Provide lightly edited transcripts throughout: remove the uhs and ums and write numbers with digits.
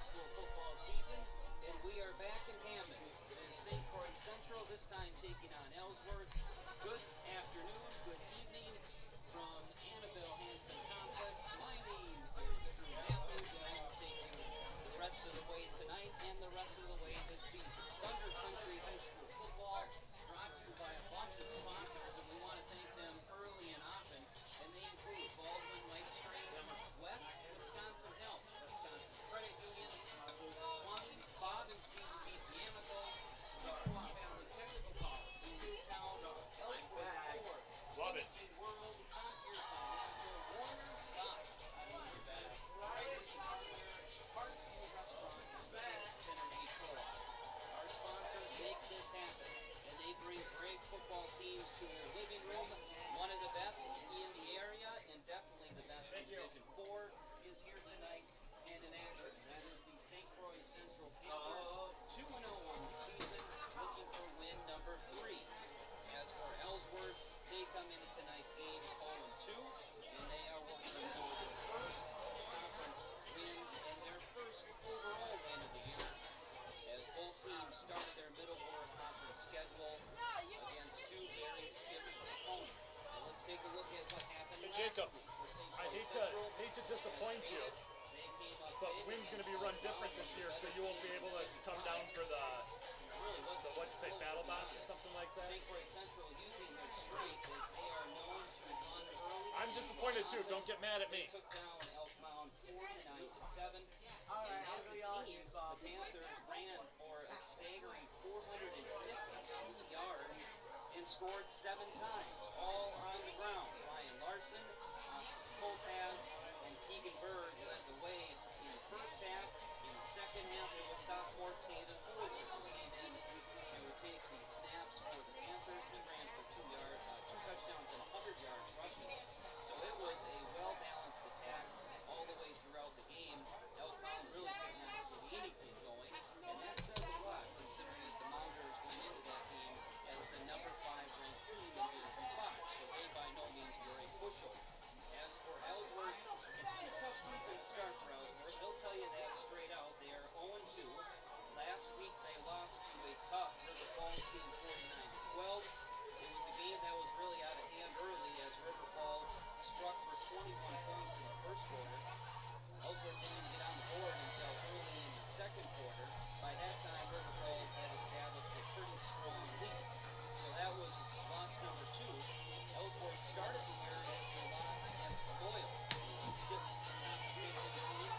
school football season, and we are back in Hammond. It is St. Croix Central, this time taking on Ellsworth. Good afternoon, good evening from Annabelle Hanson Complex. My name is Drew Matthews, and I will take you the rest of the way tonight and the rest of the way this season. Thunder Country High School football brought to you by a bunch of sponsors, and we want to thank them early and often, and they include Baldwin Lake Street, West Wisconsin Health, Wisconsin Credit Union, Plumbing, Bob and Steve's Beef Yamato, Chippewa Family Technical College, Newtown, Ellsworth Ford, Love it. World, Conquer Financial, Warner, Doc, Parkview Restaurant, and Synergy Co-op. Our sponsors make this happen, and they bring great football teams to your living room. One of the best in the area, and definitely the best in Division 4, is here tonight and in action. That is the St. Croix Central Panthers, 2-0 on the season, looking for win number 3. As for Ellsworth, they come into tonight's game 0-2, and they are looking for their first conference win and their first overall win of the year, as both teams started their Middleborough Conference schedule against two very skittish opponents. Now let's take a look at what happened last Jacob, week. I hate to disappoint you, but Wynn's going to be run different this year, so you won't be able to come down for the what you say, battle box or something like that. St. Croix Central using their strength as they are known to run early. I'm disappointed too. Don't get mad at me. They took down Elk Mound 49-7. And as a team, the Panthers ran for a staggering 452 yards and scored 7 times, all on the ground. Ryan Larson, Austin Colpaz, and Keegan Berg led the way in the first half. In the second half, it was sophomore Tatum Holzer who came in to take the snaps for the Panthers. He ran for 2 touchdowns and 100 yards rushing. So it was a well-balanced attack all the way throughout the game. Elk Mound really could not get anything going, and that says a lot considering that the Mounders went into that game as the number 5 ranked team in Division 5. So they by no means were a pushover. As for Ellsworth, it's been a tough season to start for Ellsworth. They'll tell you that straight out. They are 0-2. Last week they lost to a tough River Falls team 49-12. It was a game that was really out of hand early as River Falls struck for 21 points in the first quarter. Ellsworth didn't even get on the board until early in the second quarter. By that time, River Falls had established a pretty strong lead. So that was loss number 2. Ellsworth started the year after a loss against Loyal. It stiff competition team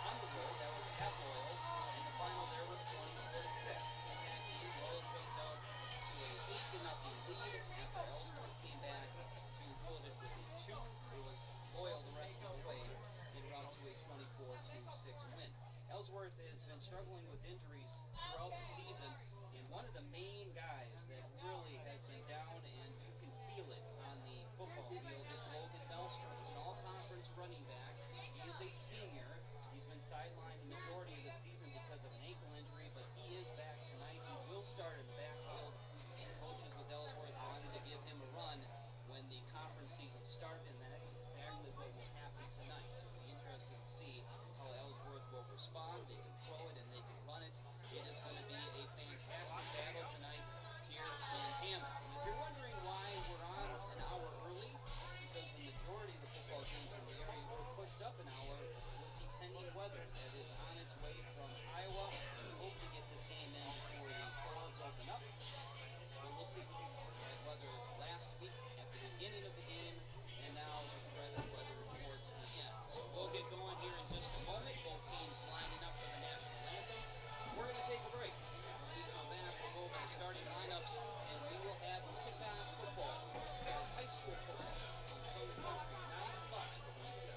on the road. That was at Loyal. And the final there was 24-6. In that game, Loyal choked out to a 8-0 lead after Ellsworth came back to hold it with a 2. It was Loyal the rest of the way en route to a 24-6 win. Ellsworth has been struggling with injuries throughout the season, and one of the main guys that really has been down, and you can feel it on the football field, is Logan Melstrom. He's an all-conference running back. He is a senior. He's been sidelined the majority of the season because of an ankle injury, but he is back tonight. He will start in the backfield. Coaches with Ellsworth wanted to give him a run when the conference season started, and that's exactly what will happen tonight. So it'll be interesting to see how Ellsworth will respond. They can throw it and they can run it. It is going to be a fantastic battle tonight here in Hammond. And if you're wondering why we're on an hour early, it's because the majority of the football games in the area were pushed up an hour with the pending weather that is on its way from Iowa. We hope to get this game in before the clouds open up. But we'll see. We had weather last week at the beginning of the game, and now dreaded weather towards the end. So we'll get going here in just a moment. Both teams lining up for the national anthem. We're going to take a break. When we come back, we'll go over the starting lineups, and we will have kickoff football as high school football on Croix Country 95.7.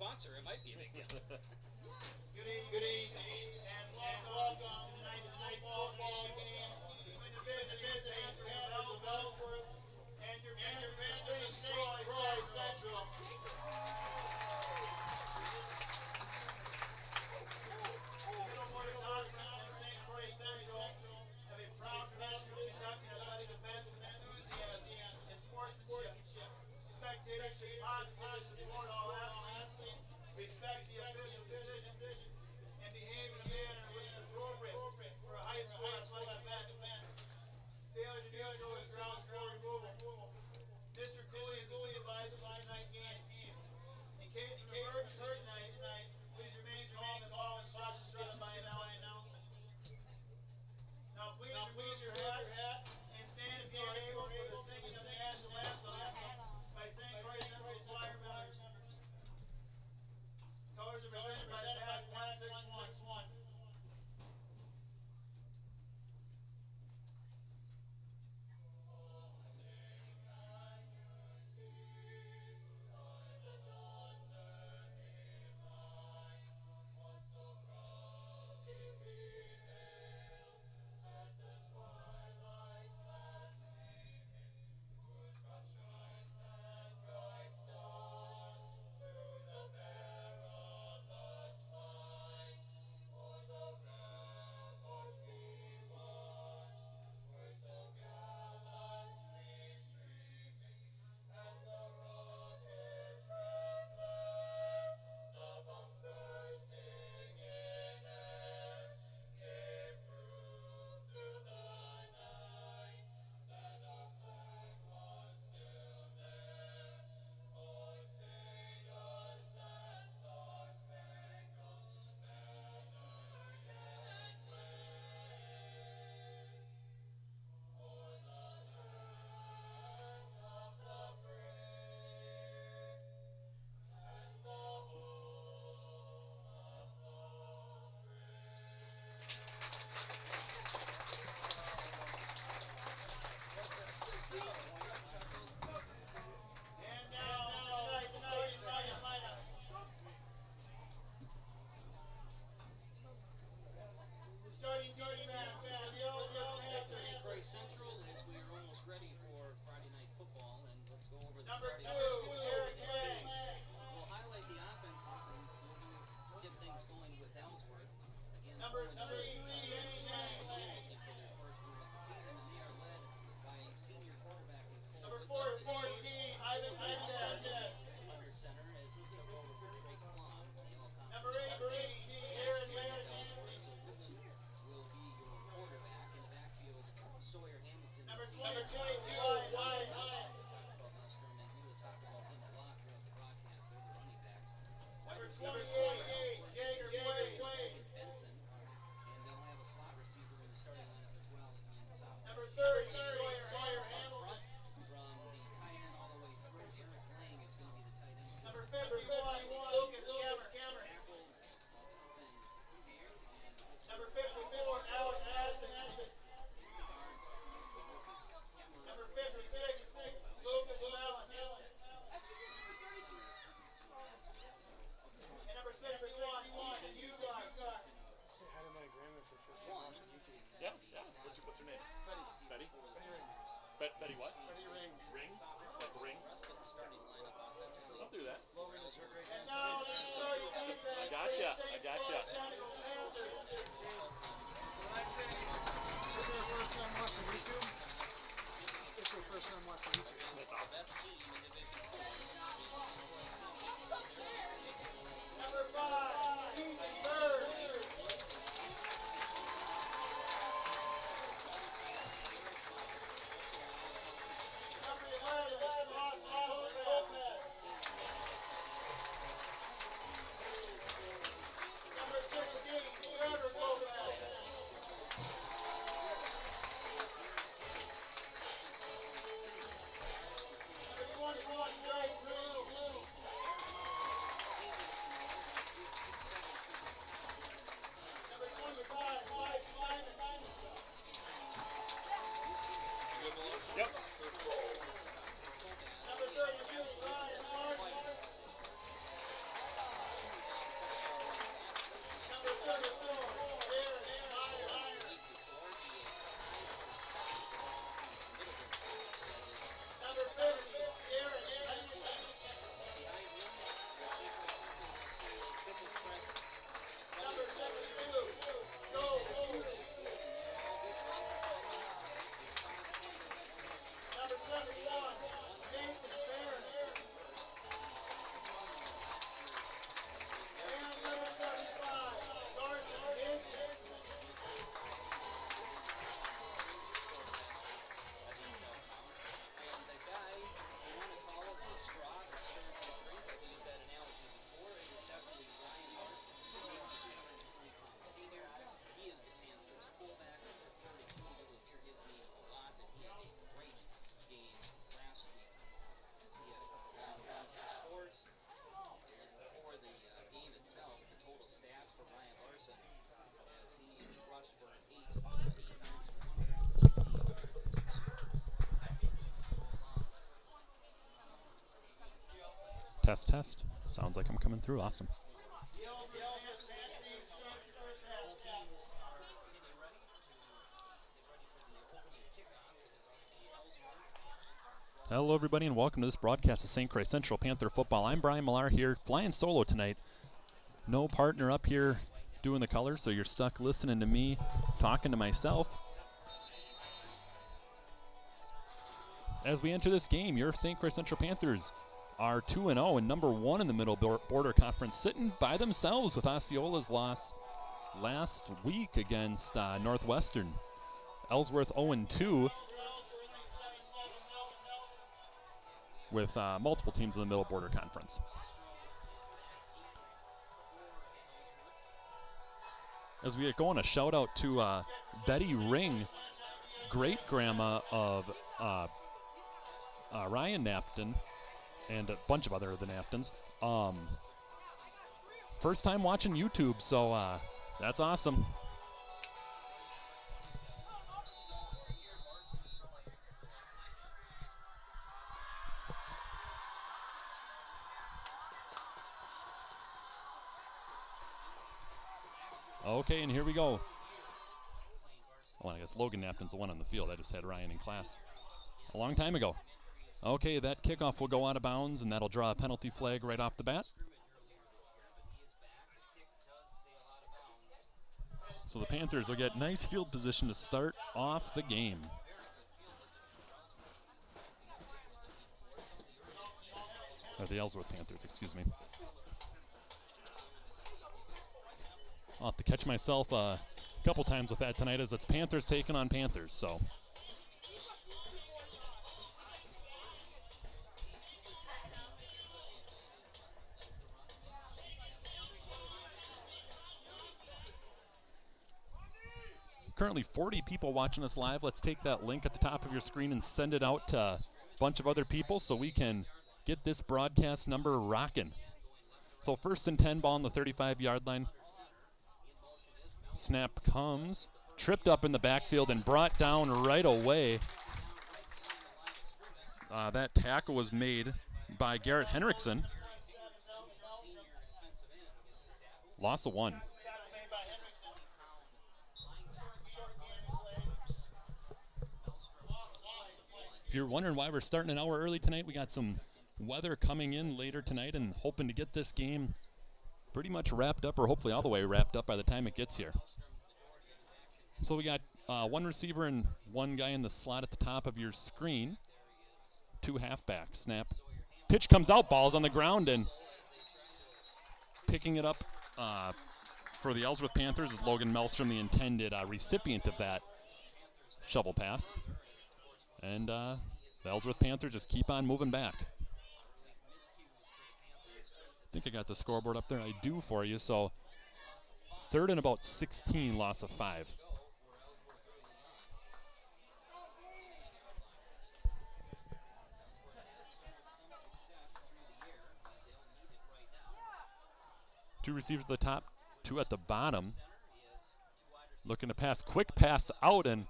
sponsor, it might be a big deal. Good evening, and welcome to tonight's football game between the visiting Panthers of Ellsworth and your visiting Croix Central. Middlewater Conference and St. Croix Central have a proud tradition of conducting athletic events with enthusiasm and sportsmanship. Spectators should positively support all athletes, respect the official decision, and behave in a manner which is appropriate for a high school athletic event. Failure to do so is grounds for removal. Mr. Cooley is the supervisor for tonight's game. In case of an emergency tonight, please remain calm and follow instructions given by announcement. Now please remove your hat and stand if you are able for the singing of the national anthem by St. Croix Central Choir members. Colors are presented by the Pack 161. Central as we are almost ready for Friday night football, and let's go over the Number starting 2, Eric Lang. We'll highlight the offenses and we'll get things going with Ellsworth. Again, Number 3, Shane Shane looking for their first win of the season, and they are led by a senior quarterback in Cole. Number 14, Ivan Mendez. Under center as he took over for Drake Plum. Number 18, Aaron Lansing. So Woodland will be your quarterback. In the backfield, Sawyer Hamilton. Number 22, Wyatt Hunt. We will talk about him a lot throughout the broadcast. They're the running backs. Number 28, Jager Quay. Benson. And they'll have a slot receiver in the starting lineup as well in South. Number 30, Sawyer Hamilton. From the tight end all the way through, Eric Lang is going to be the tight end. Number 51, Lucas Cameron. Tackles, Number 54, Alex Madsen. Number 56, Lucas Mellon. And number 61, Utah. Say hi to my grandma's for first time watching YouTube. Yeah. What's your name? Betty. Betty? Betty Ring. Betty what? Betty Ring. Ring? Like ring? rest of the starting lineup offensively. I'll do that. Logan is her great And grandson. now let's start defense. I gotcha. Central Panthers. When I say this is her first time watching YouTube, it's her first time watching YouTube. That's awesome. Best team in Division Number 5, Ethan Bird. Number 11, Austin Lopez. Number 16, Trevor Lopez. Number 21, Drake Blue. Test, test. Sounds like I'm coming through. Awesome. Hello, everybody, and welcome to this broadcast of St. Croix Central Panther football. I'm Brian Millar here, flying solo tonight. No partner up here doing the colors, so you're stuck listening to me talking to myself. As we enter this game, your St. Croix Central Panthers are 2-0 and number 1 in the Middle Border Conference, sitting by themselves with Osceola's loss last week against Northwestern. Ellsworth 0-2 with multiple teams in the Middle Border Conference. As we get going, a shout out to Betty Ring, great-grandma of Ryan Napton, and a bunch of other of the Naptons. First time watching YouTube, so that's awesome. Okay, and here we go. Oh, I guess Logan Napton's the one on the field. I just had Ryan in class a long time ago. Okay, that kickoff will go out of bounds, and that'll draw a penalty flag right off the bat. So the Panthers will get nice field position to start off the game. Or the Ellsworth Panthers, excuse me. I'll have to catch myself a couple times with that tonight, as it's Panthers taking on Panthers, so. Currently 40 people watching us live. Let's take that link at the top of your screen and send it out to a bunch of other people so we can get this broadcast number rocking. So 1st and 10, ball on the 35-yard line. Snap comes, tripped up in the backfield and brought down right away. That tackle was made by Garrett Henriksen. Loss of 1. If you're wondering why we're starting an hour early tonight, we got some weather coming in later tonight and hoping to get this game pretty much wrapped up, or hopefully all the way wrapped up by the time it gets here. So we got one receiver and one guy in the slot at the top of your screen. 2 halfbacks. Snap. Pitch comes out, ball's on the ground, and picking it up for the Ellsworth Panthers is Logan Melstrom, the intended recipient of that shovel pass. And the Ellsworth Panthers just keep on moving back. I think I got the scoreboard up there. I do for you. So 3rd and about 16, loss of 5. Two receivers at the top, 2 at the bottom. Looking to pass, quick pass out, and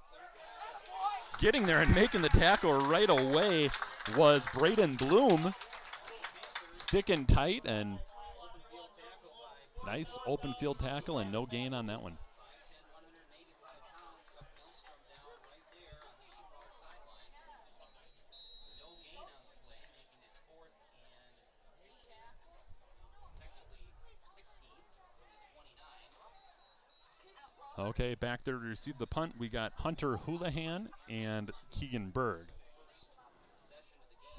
getting there and making the tackle right away was Braden Bloom. Sticking tight, and nice open field tackle and no gain on that one. Okay, back there to receive the punt, we got Hunter Houlihan and Keegan Berg.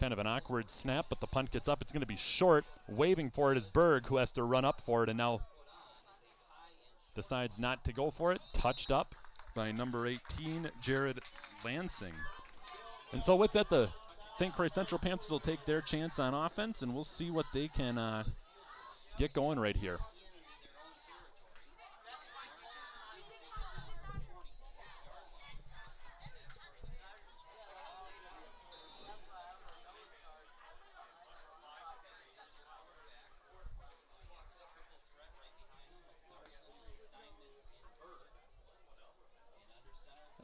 Kind of an awkward snap, but the punt gets up. It's going to be short. Waving for it is Berg, who has to run up for it, and now decides not to go for it. Touched up by number 18, Jared Lansing. And so with that, the St. Croix Central Panthers will take their chance on offense, and we'll see what they can get going right here.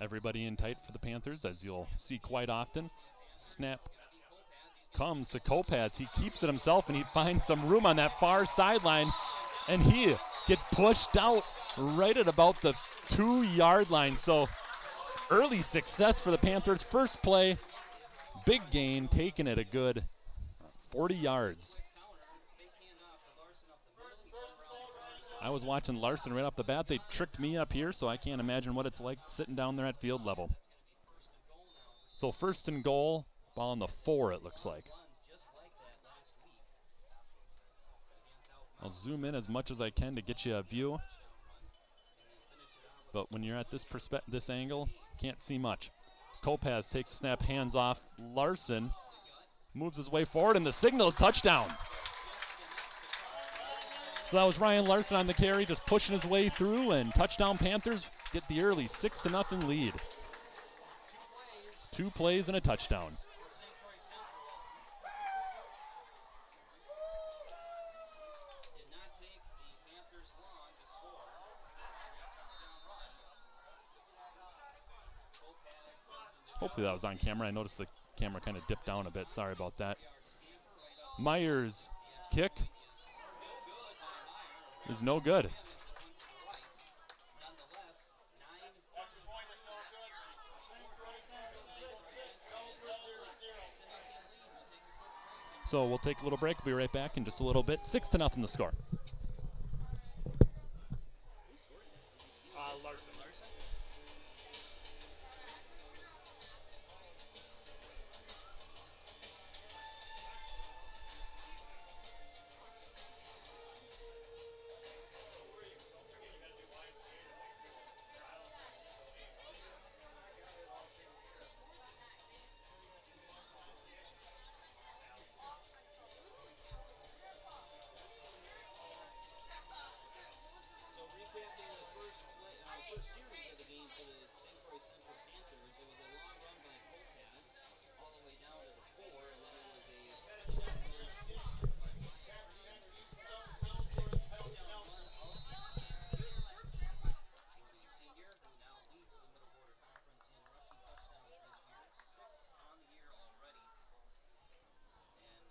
Everybody in tight for the Panthers, as you'll see quite often. Snap comes to Kopaz. He keeps it himself, and he finds some room on that far sideline, and he gets pushed out right at about the 2-yard line. So early success for the Panthers. First play, big gain, taking it a good 40 yards. I was watching Larson right off the bat. They tricked me up here, so I can't imagine what it's like sitting down there at field level. So 1st and goal, ball on the 4, it looks like. I'll zoom in as much as I can to get you a view. But when you're at this angle, can't see much. Kopaz takes snap, hands off. Larson moves his way forward, and the signal is touchdown. So that was Ryan Larson on the carry, just pushing his way through, and touchdown Panthers get the early 6-0 lead. 2 plays and a touchdown. Hopefully that was on camera. I noticed the camera kind of dipped down a bit. Sorry about that. Myers' kick is no good. So we'll take a little break. We'll be right back in just a little bit. 6-0 the score. Larson.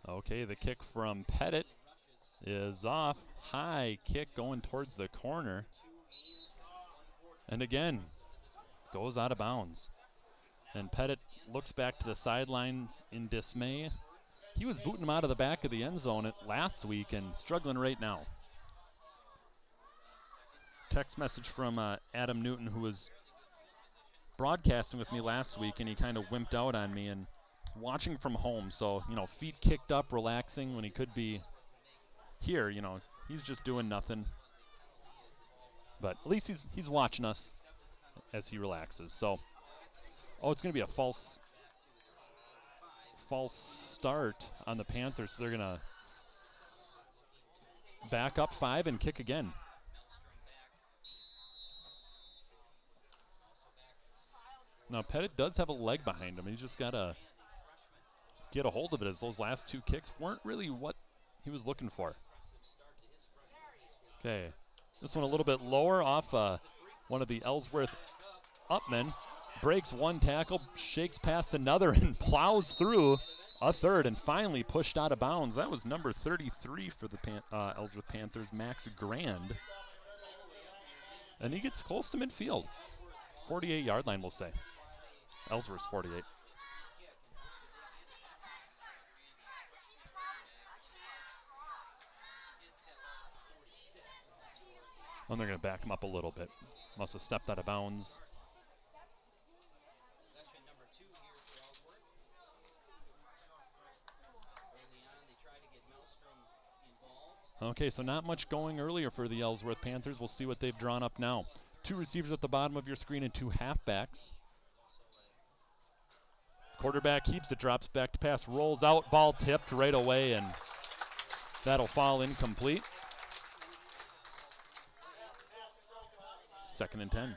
Okay, the kick from Pettit is off. High kick going towards the corner. And again, goes out of bounds. And Pettit looks back to the sidelines in dismay. He was booting him out of the back of the end zone last week and struggling right now. Text message from Adam Newton, who was broadcasting with me last week, and he kind of wimped out on me and watching from home. So, you know, feet kicked up, relaxing when he could be here. You know, he's just doing nothing. But at least he's watching us as he relaxes. So, oh, it's going to be a false start on the Panthers. So they're going to back up 5 and kick again. Now, Pettit does have a leg behind him. He's just got to get a hold of it, as those last 2 kicks weren't really what he was looking for. Okay, this one a little bit lower off one of the Ellsworth upmen. Breaks one tackle, shakes past another, and plows through a third, and finally pushed out of bounds. That was number 33 for the Ellsworth Panthers, Max Grand. And he gets close to midfield. 48-yard line, we'll say. Ellsworth's 48. And they're going to back him up a little bit. Must have stepped out of bounds. Okay, so not much going earlier for the Ellsworth Panthers. We'll see what they've drawn up now. 2 receivers at the bottom of your screen and 2 halfbacks. Quarterback keeps it, drops back to pass, rolls out, ball tipped right away, and that'll fall incomplete. 2nd and 10.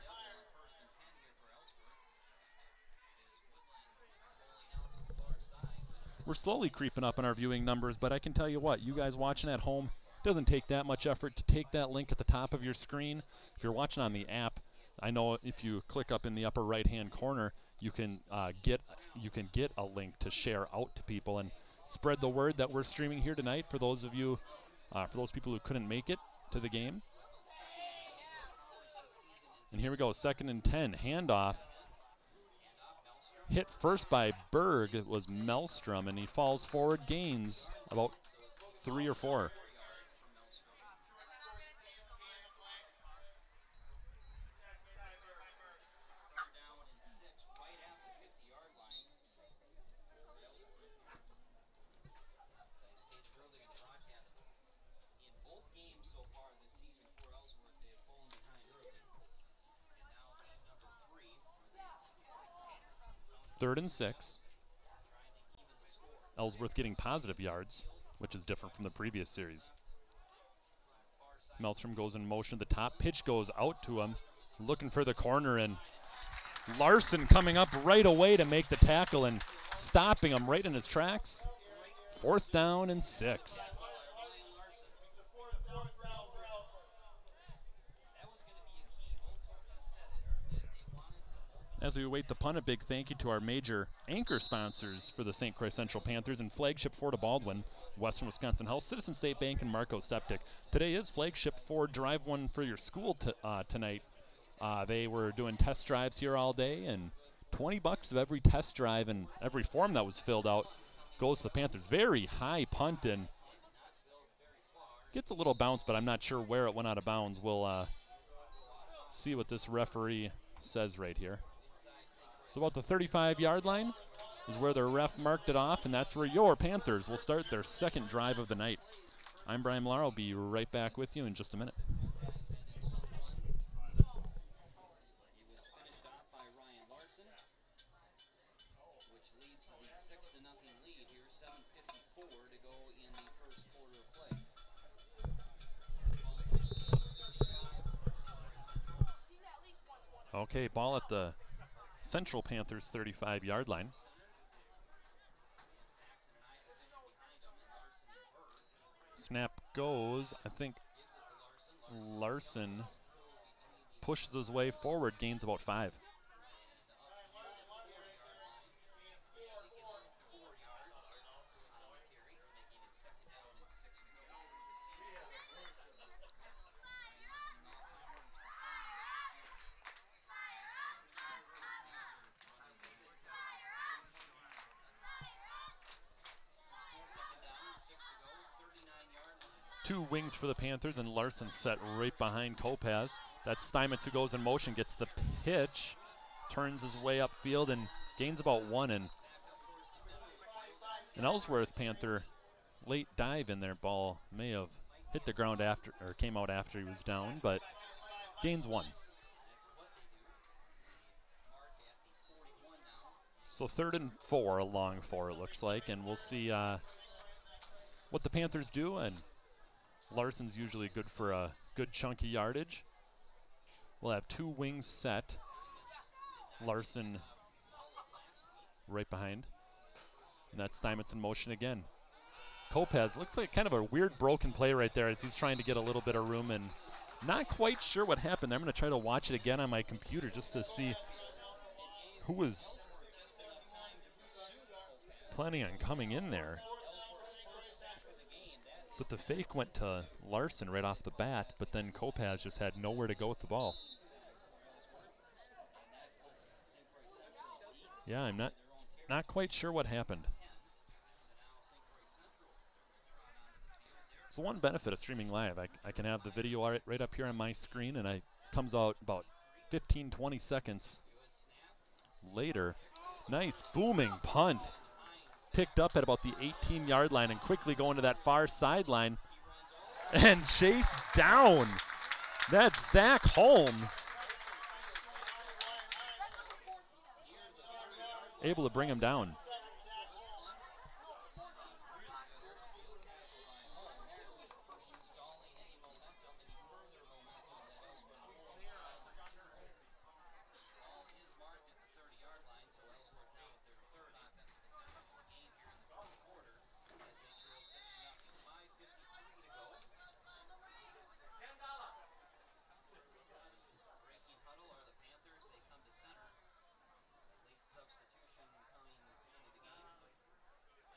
We're slowly creeping up in our viewing numbers, but I can tell you what, you guys watching at home, it doesn't take that much effort to take that link at the top of your screen. If you're watching on the app, I know if you click up in the upper right-hand corner, you can get a link to share out to people and spread the word that we're streaming here tonight for those of you, for those people who couldn't make it to the game. And here we go, 2nd and 10, handoff. Hit first by Berg. It was Melstrom, and he falls forward, gains about 3 or 4. Third and 6. Ellsworth getting positive yards, which is different from the previous series. Melstrom goes in motion to the top. Pitch goes out to him, looking for the corner, and Larson coming up right away to make the tackle and stopping him right in his tracks. 4th down and 6. As we await the punt, a big thank you to our major anchor sponsors for the St. Croix Central Panthers and Flagship Ford of Baldwin, Western Wisconsin Health, Citizen State Bank, and Marco Septic. Today is Flagship Ford Drive One for your school tonight. They were doing test drives here all day, and $20 of every test drive and every form that was filled out goes to the Panthers. Very high punt and gets a little bounce, but I'm not sure where it went out of bounds. We'll see what this referee says right here. So about the 35-yard line is where the ref marked it off, and that's where your Panthers will start their 2nd drive of the night. I'm Brian Millar. I'll be right back with you in just a minute. Okay, ball at the Central Panthers 35-yard line. Snap goes. I think Larson pushes his way forward, gains about 5. Two wings for the Panthers, and Larson set right behind Kopaz. That's Steinmetz who goes in motion, gets the pitch, turns his way upfield, and gains about 1. And an Ellsworth Panther late dive in there. Ball may have hit the ground after, or came out after he was down, but gains 1. So 3rd and 4, a long 4 it looks like, and we'll see what the Panthers do. And Larson's usually good for a good chunky yardage. We'll have 2 wings set. Larson right behind. And that's Steinmetz in motion again. Kopaz looks like kind of a weird broken play right there as he's trying to get a little bit of room, and not quite sure what happened there. I'm going to try to watch it again on my computer just to see who was planning on coming in there. But the fake went to Larson right off the bat, but then Kopaz just had nowhere to go with the ball. Yeah, I'm not quite sure what happened. So one benefit of streaming live, I can have the video right up here on my screen, and it comes out about 15-20 seconds later. Nice booming punt. Picked up at about the 18-yard line and quickly going to that far sideline. and chase down. That's Zach Holm. Able to bring him down.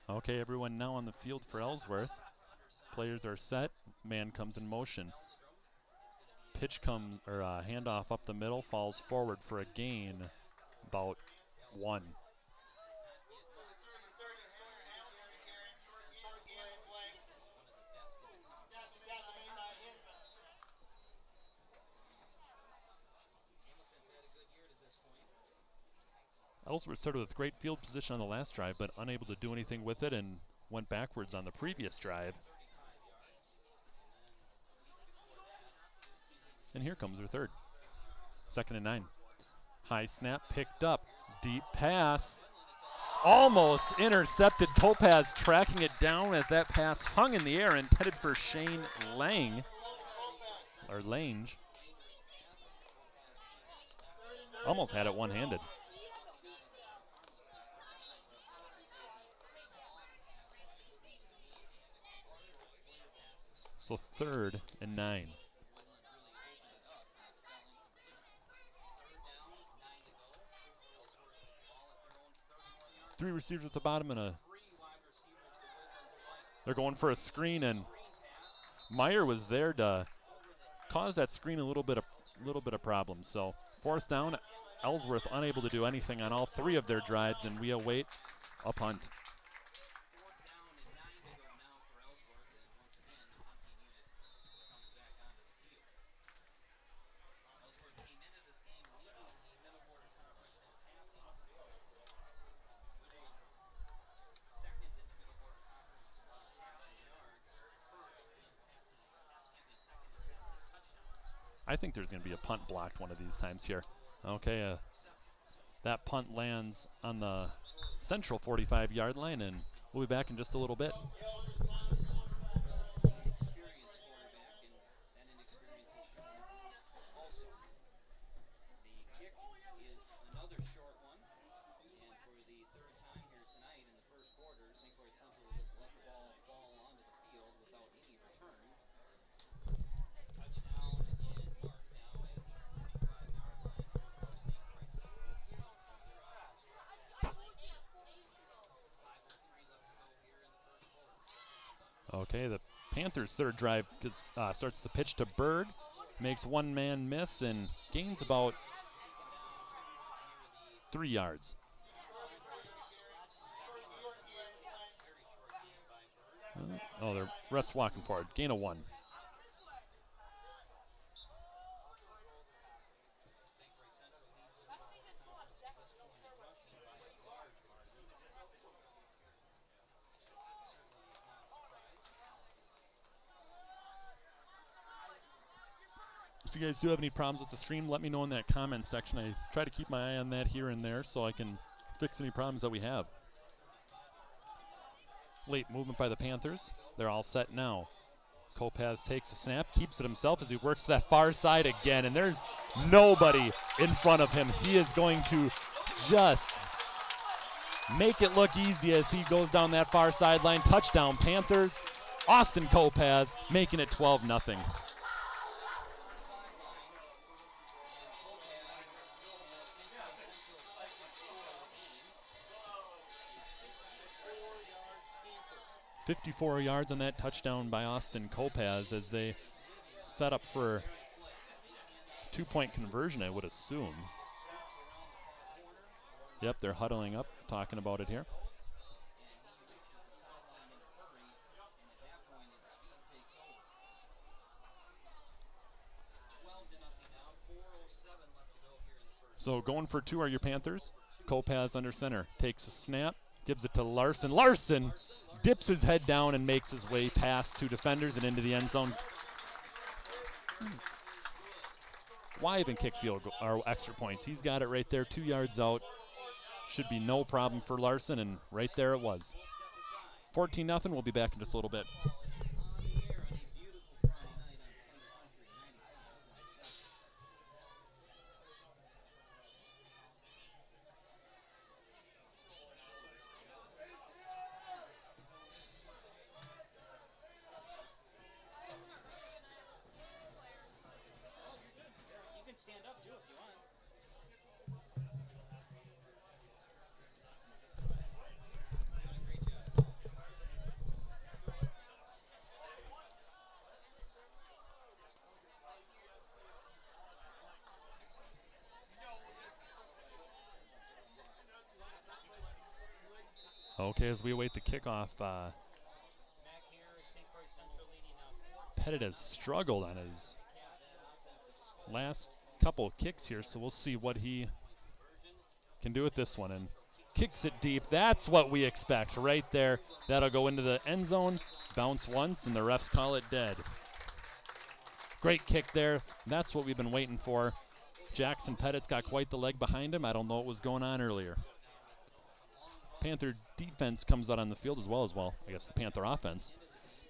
Okay, everyone now on the field for Ellsworth. Players are set. Man comes in motion. Pitch handoff up the middle, falls forward for a gain, about 1. Ellsworth started with great field position on the last drive, but unable to do anything with it and went backwards on the previous drive. And here comes their third. 2nd and 9. High snap picked up. Deep pass. Almost intercepted. Kopaz tracking it down as that pass hung in the air, intended for Shane Lange. Almost had it one-handed. So 3rd and 9. Three receivers at the bottom and they're going for a screen, and Meyer was there to cause that screen a little bit of problems. So 4th down, Ellsworth unable to do anything on all 3 of their drives, and we await a punt. I think there's going to be a punt blocked one of these times here. Okay, that punt lands on the central 45-yard line, and we'll be back in just a little bit. Okay, the Panthers' 3rd drive starts the pitch to Berg, makes one man miss, and gains about 3 yards. Oh, the ref's walking forward. Gain of 1. If you guys do have any problems with the stream, let me know in that comment section. I try to keep my eye on that here and there so I can fix any problems that we have. Late movement by the Panthers. They're all set now. Kopaz takes a snap, keeps it himself as he works that far side again, and there's nobody in front of him. He is going to just make it look easy as he goes down that far sideline. Touchdown, Panthers. Austin Kopaz making it 12-0. $54 yards on that touchdown by Austin Kopaz as they set up for 2-point conversion, I would assume. Yep, they're huddling up, talking about it here. So going for 2 are your Panthers. Kopaz under center, takes a snap, gives it to Larson. Larson dips his head down and makes his way past two defenders and into the end zone. Why even kick field goal or extra points? He's got it right there, 2 yards out. Should be no problem for Larson, and right there it was. 14-0. We'll be back in just a little bit. Stand up too if you want. Okay, as we await the kickoff, Pettit has struggled on his last couple of kicks here, so we'll see what he can do with this one. And kicks it deep. That's what we expect right there. That'll go into the end zone, bounce once, and the refs call it dead. Great kick there. That's what we've been waiting for. Jackson Pettit's got quite the leg behind him. I don't know what was going on earlier. Panther defense comes out on the field as well. I guess the Panther offense.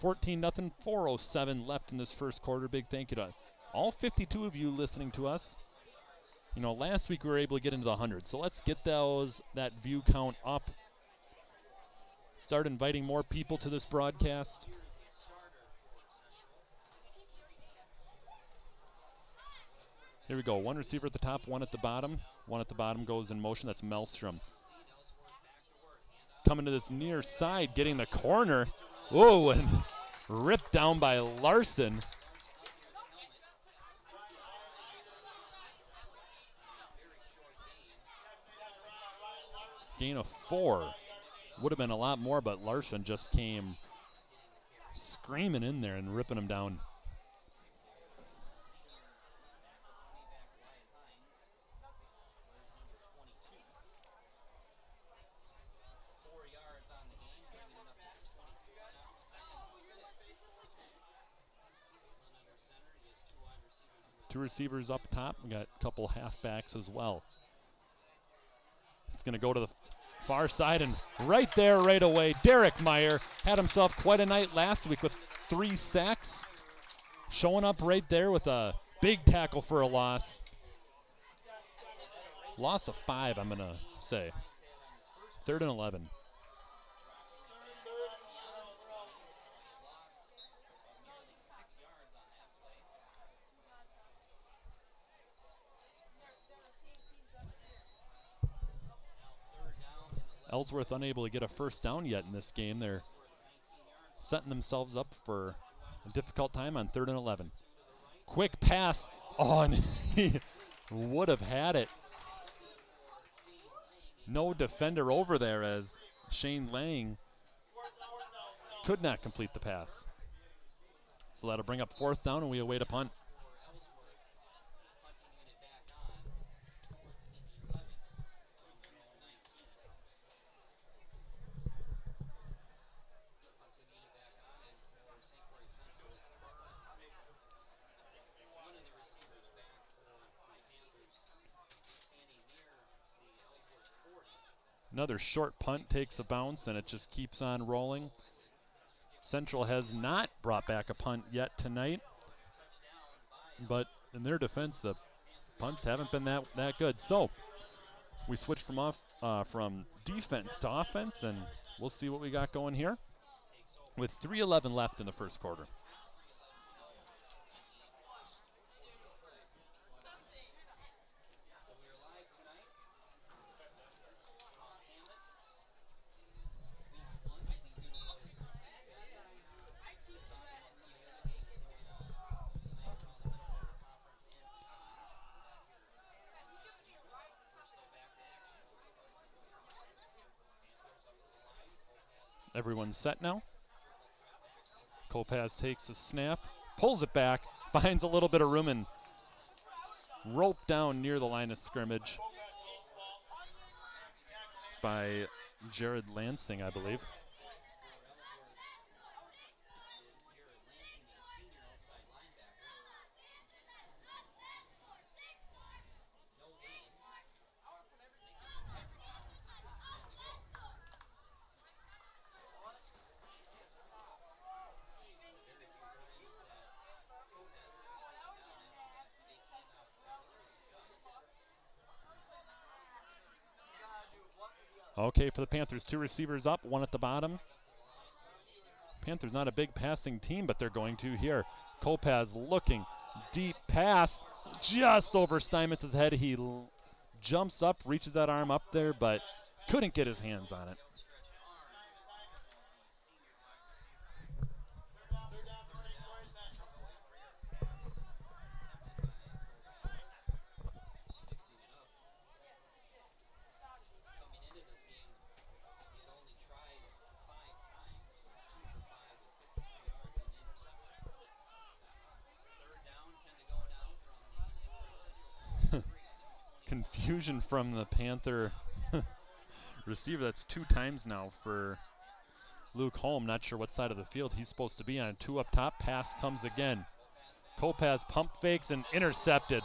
14-0, 4:07 left in this first quarter. Big thank you to all 52 of you listening to us. You know, last week we were able to get into the hundreds, so let's get that view count up. Start inviting more people to this broadcast. Here we go. One receiver at the top, one at the bottom. One at the bottom goes in motion. That's Melstrom. Coming to this near side, getting the corner. Oh, and ripped down by Larson. Gain of 4. Would have been a lot more, but Larson just came screaming in there and ripping him down. Two receivers up top. We got a couple halfbacks as well. It's going to go to the far side, and right there, right away, Derek Meyer had himself quite a night last week with 3 sacks. Showing up right there with a big tackle for a loss. Loss of 5, I'm going to say. 3rd and 11. Ellsworth unable to get a first down yet in this game. They're setting themselves up for a difficult time on 3rd and 11. Quick pass. Oh, and he would have had it. No defender over there as Shane Lang could not complete the pass. So that'll bring up 4th down, and we await a punt. Another short punt takes a bounce, and it just keeps on rolling. Central has not brought back a punt yet tonight, but in their defense, the punts haven't been that good. So we switch from defense to offense, and we'll see what we got going here with 3:11 left in the first quarter. Everyone's set now. Kopaz takes a snap, pulls it back, finds a little bit of room, and roped down near the line of scrimmage by Jared Lansing, I believe. Okay, for the Panthers, 2 receivers up, 1 at the bottom. Panthers not a big passing team, but they're going to here. Kopaz looking, deep pass, just over Steinmetz's head. He jumps up, reaches that arm up there, but couldn't get his hands on it. Confusion from the Panther receiver. That's 2 times now for Luke Holm. Not sure what side of the field he's supposed to be on. 2 up top. Pass comes again. Kopaz pump fakes and intercepted.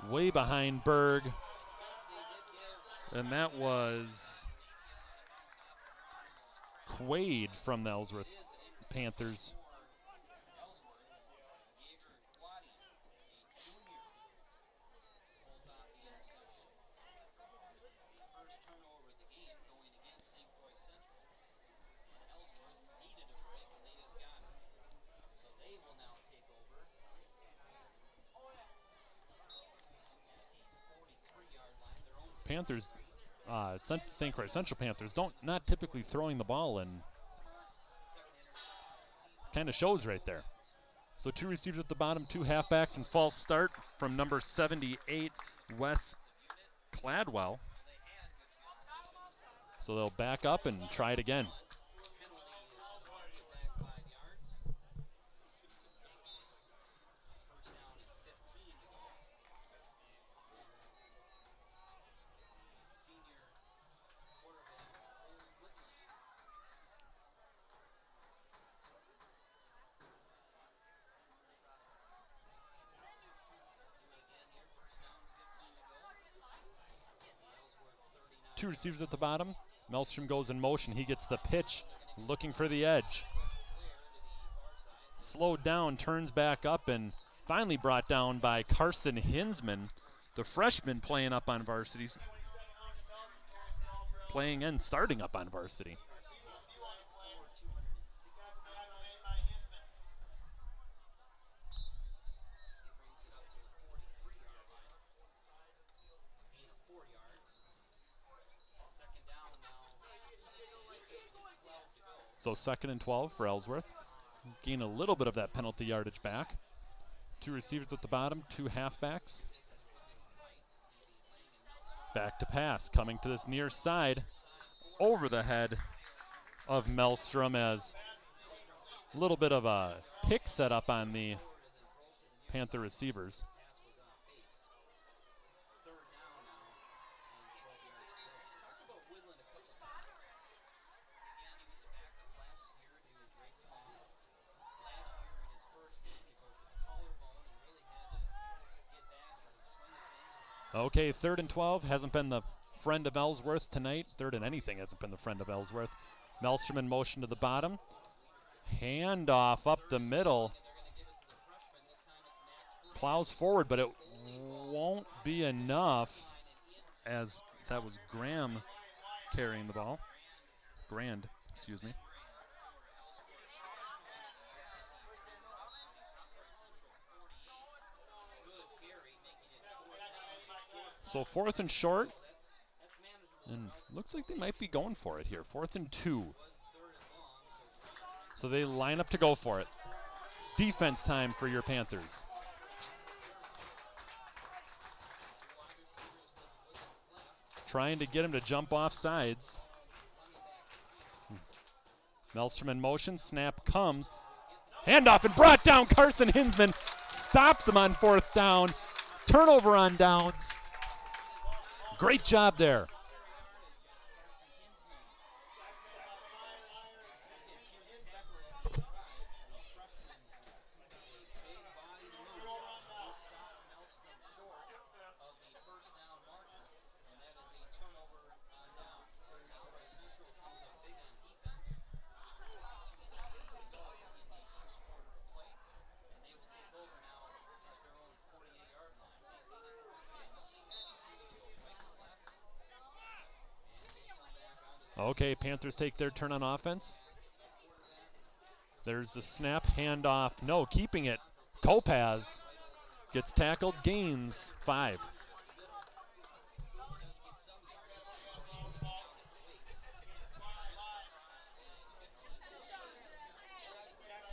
Way behind Berg. And that was Quaid from the Ellsworth Panthers. Panthers, St. Croix Central Panthers not typically throwing the ball, and kind of shows right there. So 2 receivers at the bottom, 2 halfbacks, and false start from number 78, Wes Cladwell. So they'll back up and try it again. Two receivers at the bottom. Melstrom goes in motion. He gets the pitch, looking for the edge. Slowed down, turns back up, and finally brought down by Carson Hinsman, the freshman playing up on varsity. Playing and starting up on varsity. So 2nd and 12 for Ellsworth. Gain a little bit of that penalty yardage back. 2 receivers at the bottom, 2 halfbacks. Back to pass, coming to this near side, over the head of Melstrom, as a little bit of a pick set up on the Panther receivers. Okay, 3rd and 12 hasn't been the friend of Ellsworth tonight. 3rd and anything hasn't been the friend of Ellsworth. Melstrom in motion to the bottom. Handoff up the middle. Plows forward, but it won't be enough, as that was Graham carrying the ball. Grand, excuse me. So 4th and short, and looks like they might be going for it here. 4th and 2. So they line up to go for it. Defense time for your Panthers. Trying to get him to jump off sides. Melstrom in motion, snap comes. Handoff and brought down. Carson Hinsman stops him on 4th down. Turnover on downs. Great job there. Okay, Panthers take their turn on offense. There's the snap, handoff. No, keeping it. Kopaz gets tackled, gains 5.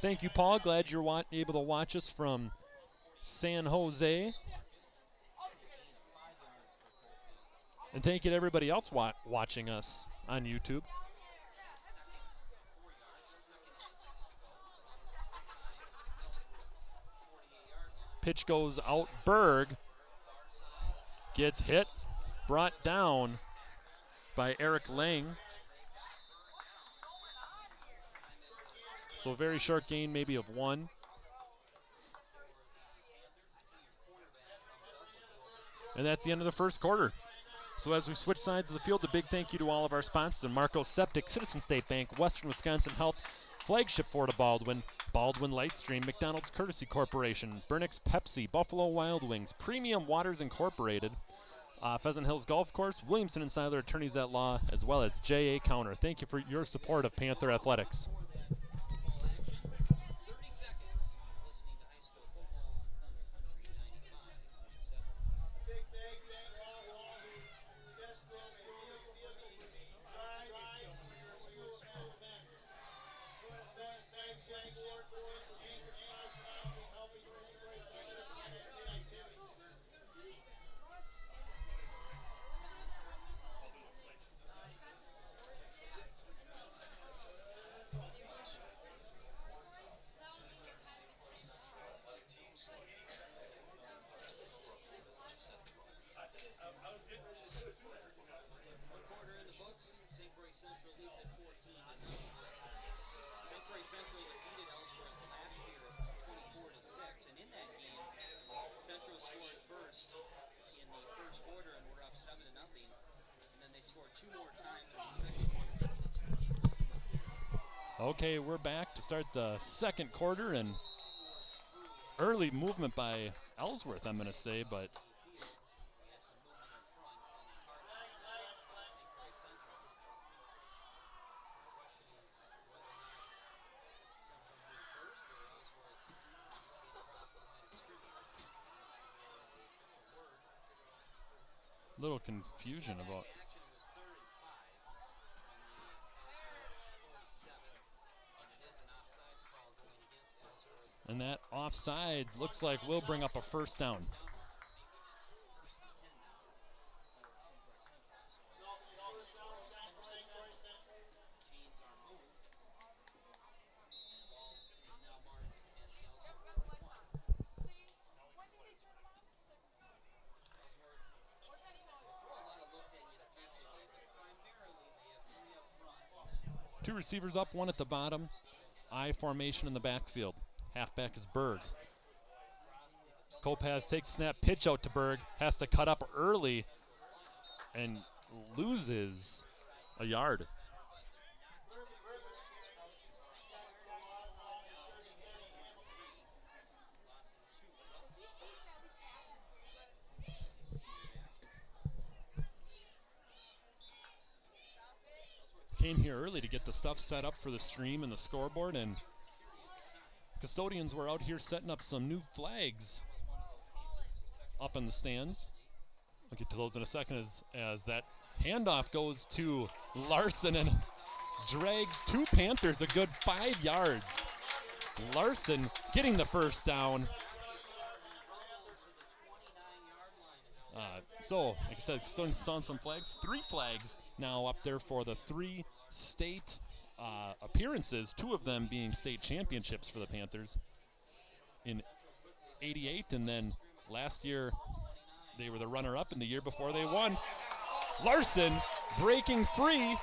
Thank you, Paul. Glad you're able to watch us from San Jose. And thank you to everybody else watching us on YouTube. Pitch goes out. Berg gets hit, brought down by Eric Lang. So a very short gain, maybe of 1. And that's the end of the first quarter. So as we switch sides of the field, a big thank you to all of our sponsors: and Marco Septic, Citizen State Bank, Western Wisconsin Health, Flagship Florida Baldwin, Baldwin Lightstream, McDonald's Courtesy Corporation, Burnix Pepsi, Buffalo Wild Wings, Premium Waters Incorporated, Pheasant Hills Golf Course, Williamson and Seiler Attorneys at Law, as well as J.A. Counter. Thank you for your support of Panther Athletics. Central defeated Ellsworth last year 24-6, and in that game, Central scored first in the first quarter and were up 7-0, and then they scored 2 more times in the second quarter. Okay, we're back to start the second quarter, and early movement by Ellsworth, I'm going to say, but little confusion about. And that offsides looks like will bring up a first down. Two receivers up, one at the bottom. I formation in the backfield. Halfback is Berg. Kopaz takes snap, pitch out to Berg. Has to cut up early and loses a yard. Came here early to get the stuff set up for the stream and the scoreboard, and custodians were out here setting up some new flags up in the stands. I'll get to those in a second as that handoff goes to Larson and drags 2 Panthers a good 5 yards. Larson getting the first down. So, like I said, custodians installed some flags. 3 flags now up there for the 3 state appearances, 2 of them being state championships for the Panthers in '88, and then last year they were the runner-up, and the year before they won. Larson breaking free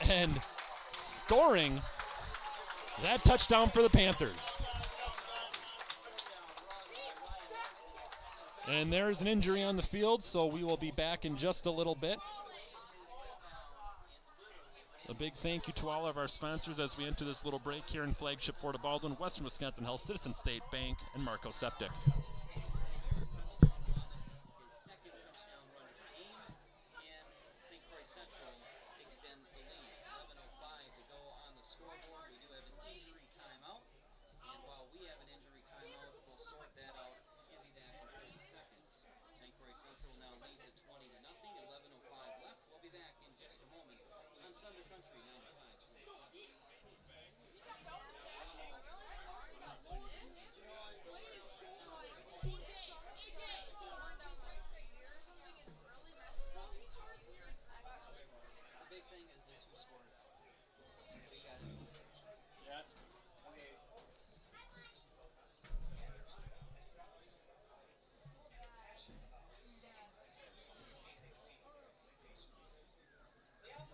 and scoring that touchdown for the Panthers. And there's an injury on the field, so we will be back in just a little bit. A big thank you to all of our sponsors as we enter this little break here in Flagship Florida Baldwin, Western Wisconsin Health, Citizen State Bank, and Marco Septic. St. Croix Central extends the lead.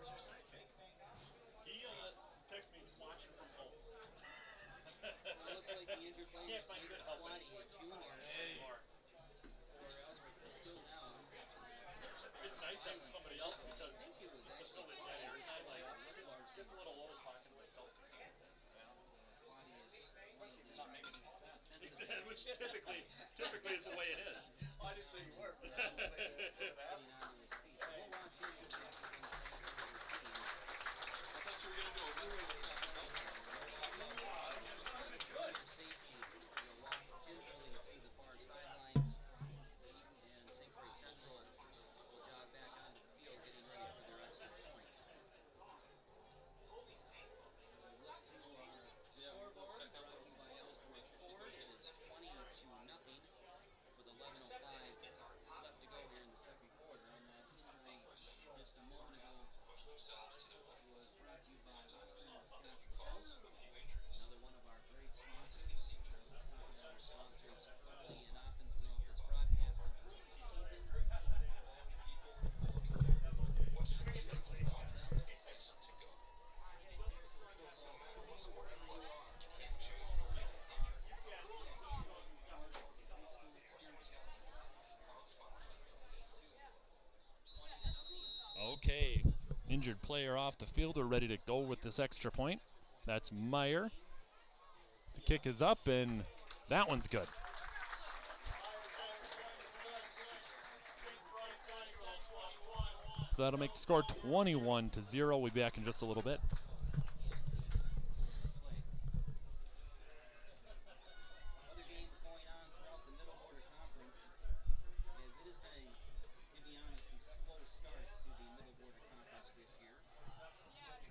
He texted me he's watching from home. It looks like the injured player Can't find good help Jr. anymore. for Ellsworth is still down. It's nice having somebody else because just to fill in that airtime, like, it's a little old talking to myself. Especially if it's not making any sense. Which typically is the way it is. I didn't say you were, but that was the way it happened. We'll watch him just I thought you were going to do a wrestling Good. safety will walk gingerly to the far sidelines, and St. Croix Central will jog back onto the field, getting ready for their extra point. Look to our scoreboard, brought to you by Ellsworth Ford. It is 20-0 with 11:05 left to go here in the second quarter. And that injury just a moment ago was brought to you by Western Wisconsin Health, another one of our great sponsors. Our sponsors early and often throughout this broadcast and throughout the season. Okay, injured player off the field. We're ready to go with this extra point. That's Meyer. The kick is up, and that one's good. So that'll make the score 21-0. We'll be back in just a little bit. Other games going on throughout the Middle Border Conference, as it has been, to be honest, a slow start to the Middle Border Conference this year.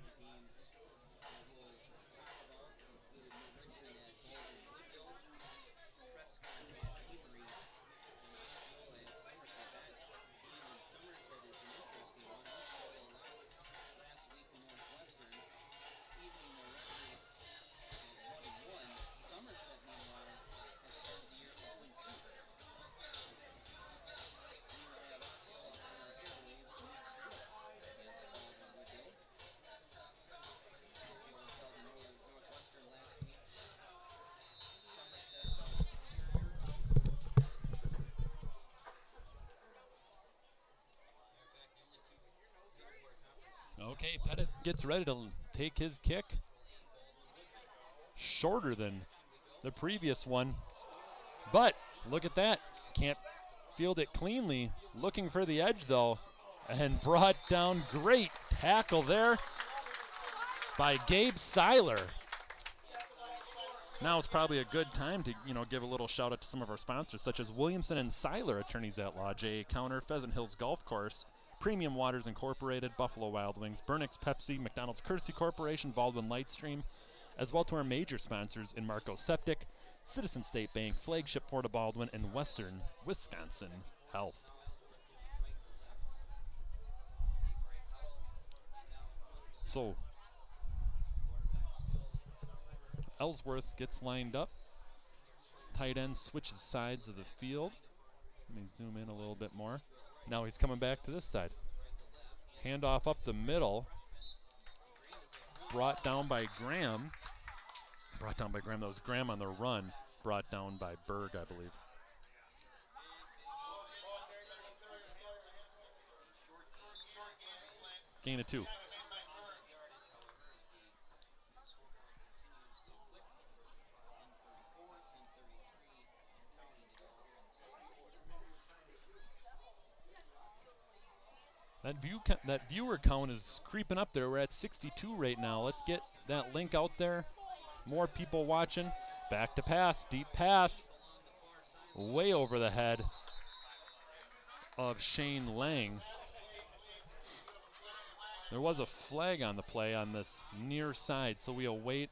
The games that we'll talk about include New Richmond at home and Woodville, Prescott at Avery, and Osceola at Somerset. That game in Somerset is an interesting one. Osceola lost last week to Northwestern, evening their record at 1-1. Somerset, meanwhile, has started the year 0-2. And we'll have Osceola on our airwaves next week against Woodville. Osceola fell to Northwestern last week. Somerset fell to Superior. Okay, Pettit gets ready to take his kick. Shorter than the previous one. But look at that. Can't field it cleanly. Looking for the edge, though. And brought down. Great tackle there by Gabe Seiler. Now is probably a good time to, give a little shout out to some of our sponsors, such as Williamson and Seiler, attorneys at law, J.A. Counter, Pheasant Hills Golf Course, Premium Waters Incorporated, Buffalo Wild Wings, Burnix Pepsi, McDonald's Courtesy Corporation, Baldwin Lightstream, as well to our major sponsors in Marco Septic, Citizen State Bank, Flagship Florida Baldwin, and Western Wisconsin Health. So Ellsworth gets lined up. Tight end switches sides of the field. Let me zoom in a little bit more. Now he's coming back to this side. Handoff up the middle. Brought down by Graham. That was Graham on the run. Brought down by Berg, I believe. Gain of 2. That viewer count is creeping up there. We're at 62 right now. Let's get that link out there. More people watching. Back to pass. Deep pass. Way over the head of Shane Lang. There was a flag on the play on this near side, so we await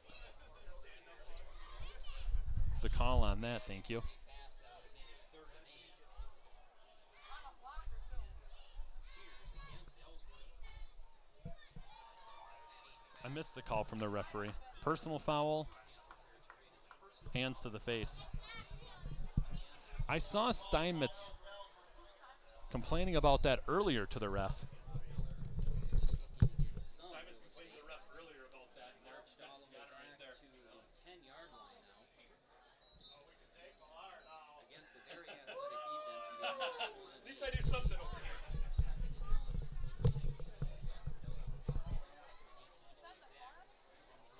the call on that. Thank you. I missed the call from the referee. Personal foul, hands to the face. I saw Steinmetz complaining about that earlier to the ref. At least I do something over here.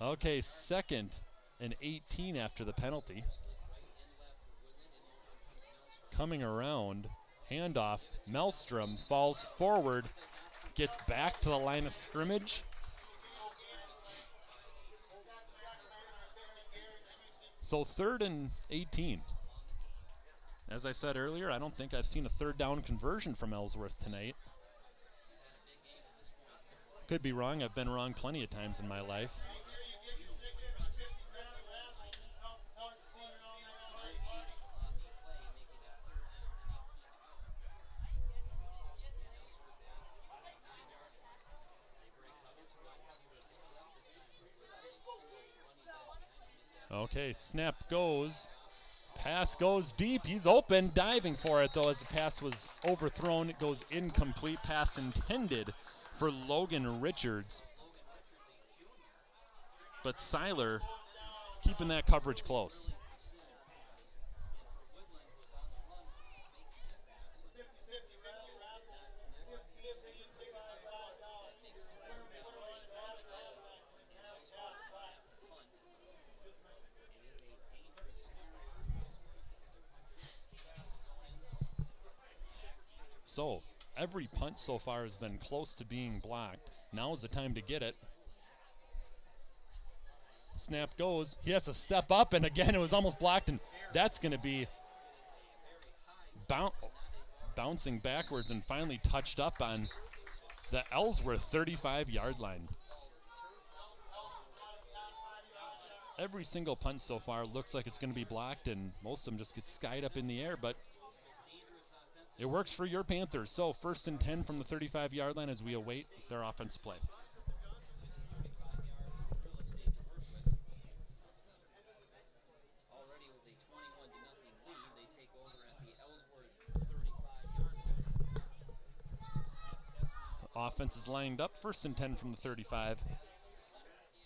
Okay, 2nd and 18 after the penalty. Coming around, handoff, Maelstrom falls forward, gets back to the line of scrimmage. So 3rd and 18. As I said earlier, I don't think I've seen a 3rd down conversion from Ellsworth tonight. Could be wrong. I've been wrong plenty of times in my life. Okay, snap goes. Pass goes deep. He's open, diving for it, though, as the pass was overthrown. It goes incomplete. Pass intended for Logan Richards. But Seiler keeping that coverage close. So, every punt so far has been close to being blocked. Now is the time to get it. Snap goes. He has to step up, and again, it was almost blocked, and that's going to be bouncing backwards and finally touched up on the Ellsworth 35-yard line. Every single punt so far looks like it's going to be blocked, and most of them just get skied up in the air, but it works for your Panthers. So 1st and 10 from the 35-yard line as we await their offensive play. Already with a 21-0 lead, they take over at the Ellsworth 35-yard line. Offense is lined up. 1st and 10 from the 35.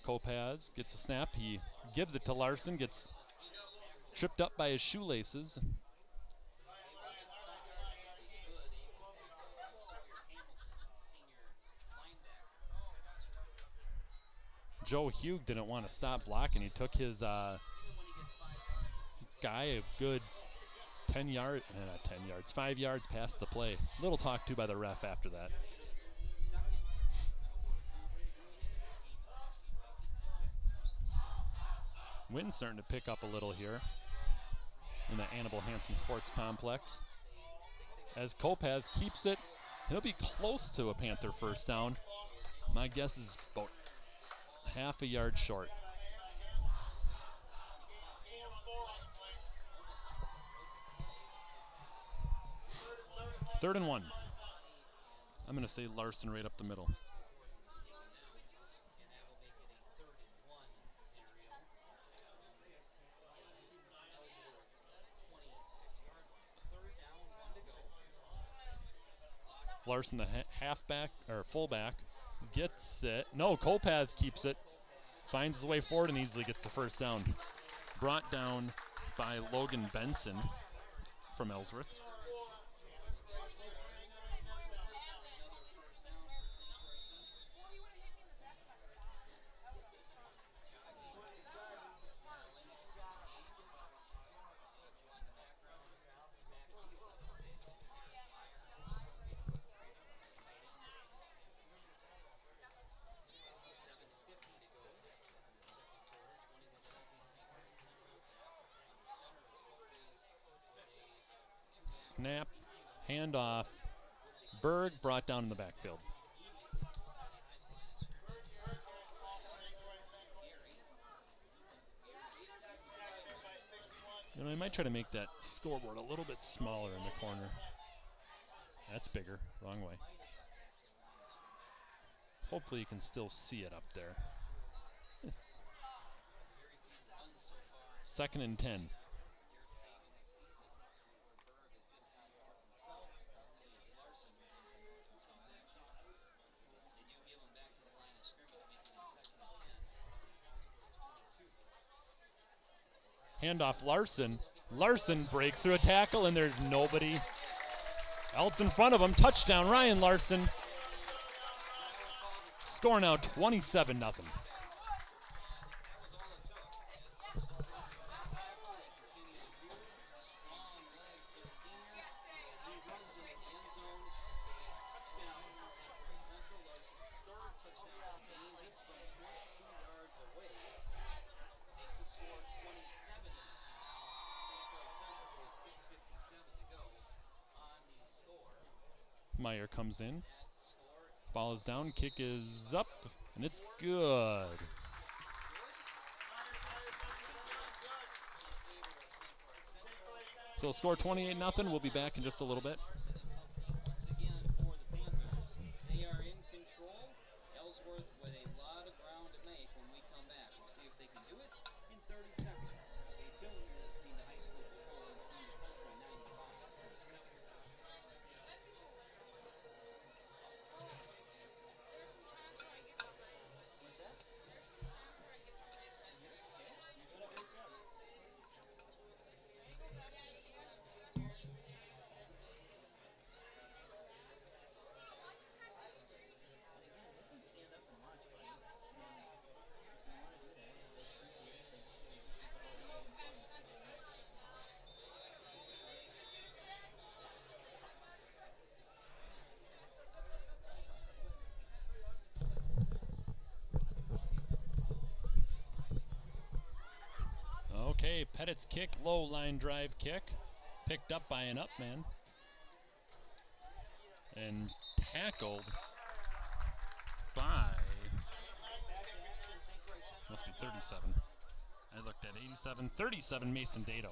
Kopaz gets a snap. He gives it to Larson. Gets tripped up by his shoelaces. Joe Hugh didn't want to stop blocking. He took his guy a good 5 yards past the play. Little talk to by the ref after that. Wind's starting to pick up a little here in the Annabelle Hanson Sports Complex. As Kopaz keeps it, he'll be close to a Panther 1st down. My guess is about half a yard short. 3rd and 1. I'm going to say Larson right up the middle. Larson, the halfback or fullback, gets it. No, Kopaz keeps it, finds his way forward and easily gets the 1st down. Brought down by Logan Benson from Ellsworth. Snap, handoff, Berg brought down in the backfield. You know, I might try to make that scoreboard a little bit smaller in the corner. That's bigger, wrong way. Hopefully you can still see it up there. 2nd and 10. Handoff Larson. Larson breaks through a tackle, and there's nobody Elt's in front of him. Touchdown, Ryan Larson. Score now 27-0. Meyer comes in. Ball is down, kick is up, and it's good. So score 28-0. We'll be back in just a little bit. Once again for the Panthers, they are in control. Ellsworth with a lot of ground to make when we come back. We'll see if they can do it in 30 seconds. Stay tuned. You're listening to high school football on Country 95. What's that? Okay, Pettit's kick, low line drive kick. Picked up by an up man. And tackled by, must be 37. I looked at 87, 37 Mason Dato.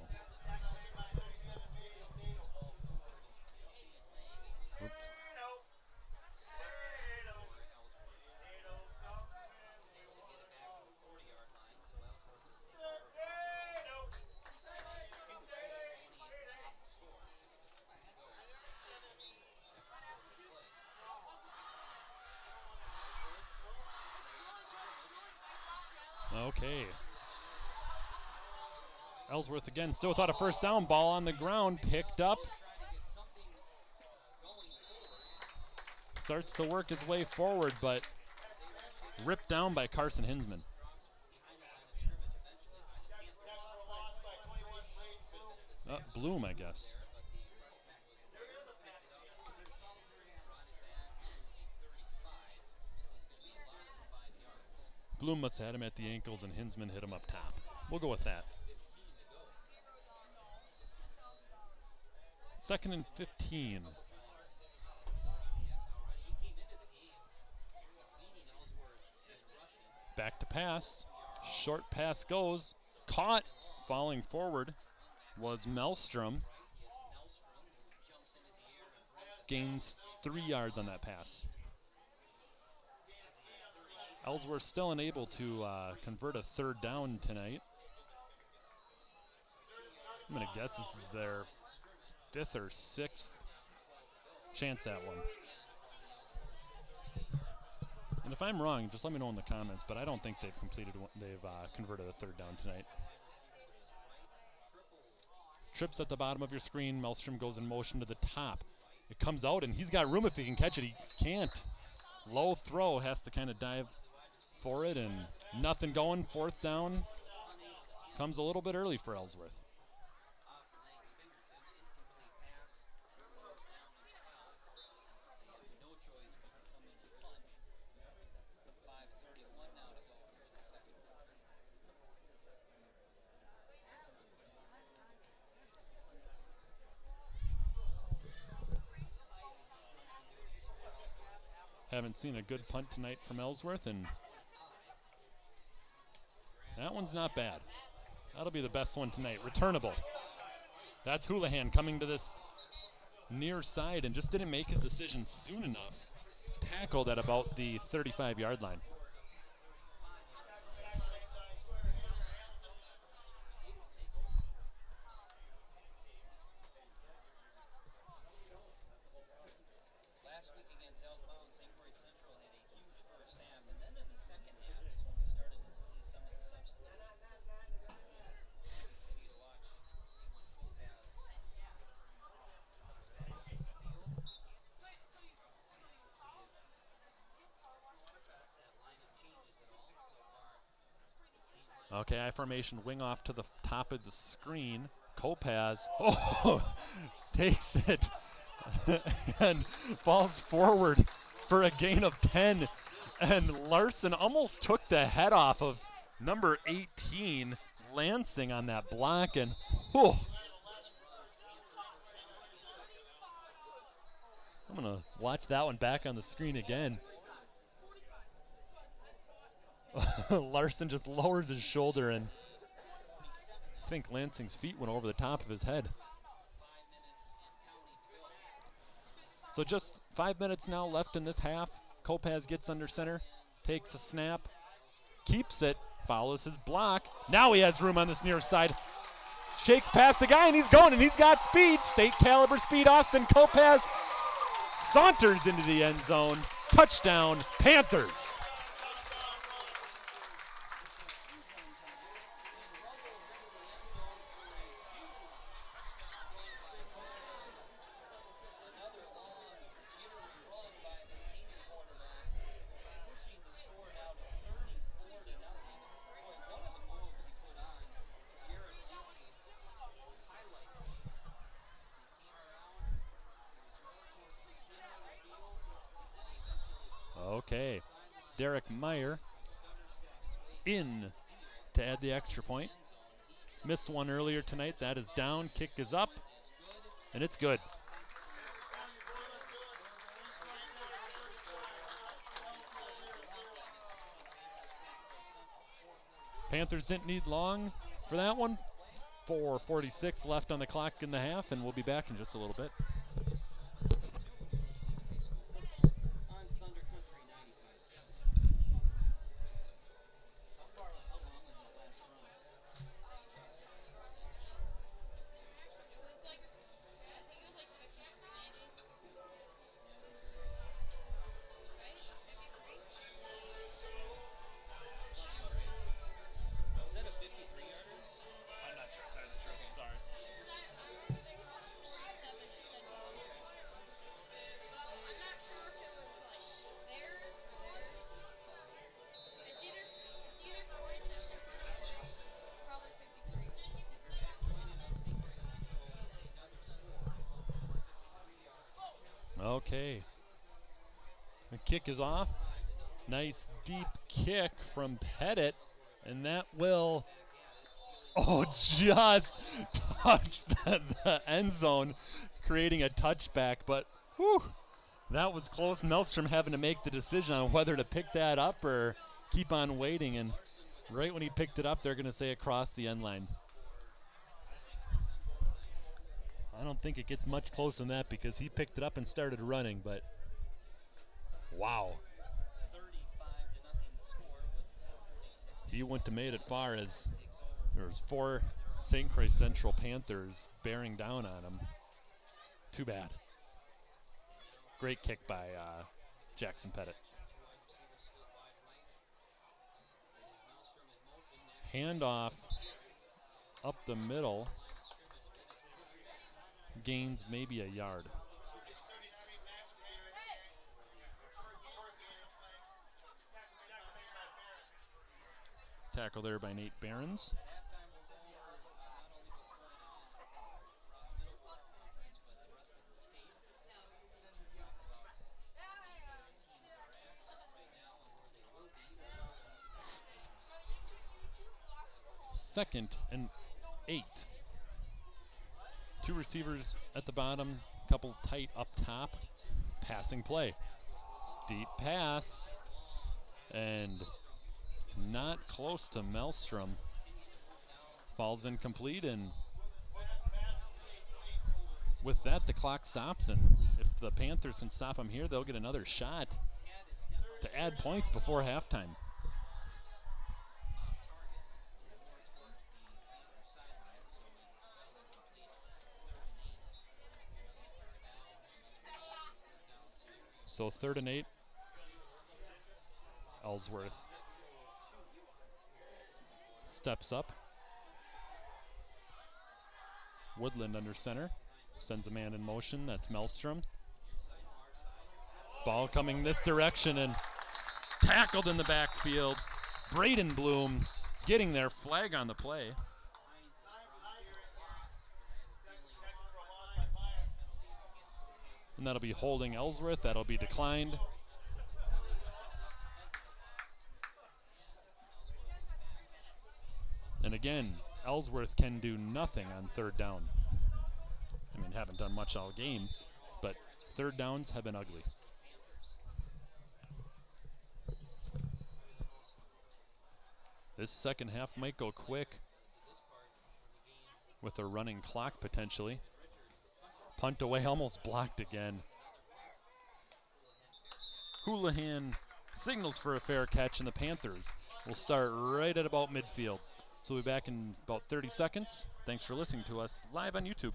Oops. Okay. Ellsworth again, still without a first down. Ball on the ground, picked up. Starts to work his way forward, but ripped down by Carson Hinsman. Bloom, I guess. Bloom must have had him at the ankles and Hinsman hit him up top. We'll go with that. 2nd and 15. Back to pass. Short pass goes. Caught. Falling forward was Melstrom. Gains 3 yards on that pass. Ellsworth still unable to convert a third down tonight. I'm going to guess this is their 5th or 6th chance at one. And if I'm wrong, just let me know in the comments, but I don't think they've converted a third down tonight. Trips at the bottom of your screen. Melstrom goes in motion to the top. It comes out, and he's got room if he can catch it. He can't. Low throw, has to kind of dive for it, and nothing going. 4th down. Comes a little bit early for Ellsworth. Haven't seen a good punt tonight from Ellsworth, and that one's not bad. That'll be the best one tonight. Returnable. That's Houlihan coming to this near side and just didn't make his decision soon enough. Tackled at about the 35-yard line. Okay, I formation, wing off to the top of the screen. Kopaz, takes it and falls forward for a gain of 10. And Larson almost took the head off of number 18, Lansing, on that block. And I'm going to watch that one back on the screen again. Larson just lowers his shoulder, and I think Lansing's feet went over the top of his head. So just 5 minutes now left in this half. Kopaz gets under center, takes a snap, keeps it, follows his block. Now he has room on this near side. Shakes past the guy, and he's going, and he's got speed. State caliber speed. Austin Kopaz saunters into the end zone. Touchdown, Panthers. Okay, Derek Meyer in to add the extra point. Missed one earlier tonight. That is down. Kick is up, and it's good. Panthers didn't need long for that one. 4:46 left on the clock in the half, and we'll be back in just a little bit. Okay, the kick is off. Nice deep kick from Pettit, and that will, just touch the end zone, creating a touchback. But that was close. Melstrom having to make the decision on whether to pick that up or keep on waiting, and right when he picked it up, they're going to say across the end line. I don't think it gets much closer than that because he picked it up and started running, but wow. He wouldn't have made it far, as there was 4 St. Croix Central Panthers bearing down on him. Too bad. Great kick by Jackson Pettit. Handoff up the middle. Gains maybe a yard. Tackle there by Nate Behrens. Second and 8. 2 receivers at the bottom, couple tight up top. Passing play. Deep pass. And not close to Melstrom. Falls incomplete, and with that, the clock stops. And if the Panthers can stop them here, they'll get another shot to add points before halftime. So 3rd and 8. Ellsworth steps up. Woodland under center. Sends a man in motion. That's Melstrom. Ball coming this direction and tackled in the backfield. Braden Bloom getting there. Flag on the play. And that'll be holding Ellsworth. That'll be declined. And again, Ellsworth can do nothing on third down. I mean, haven't done much all game, but third downs have been ugly. This second half might go quick with a running clock potentially. Punt away, almost blocked again. Houlihan signals for a fair catch, and the Panthers will start right at about midfield. So we'll be back in about 30 seconds. Thanks for listening to us live on YouTube.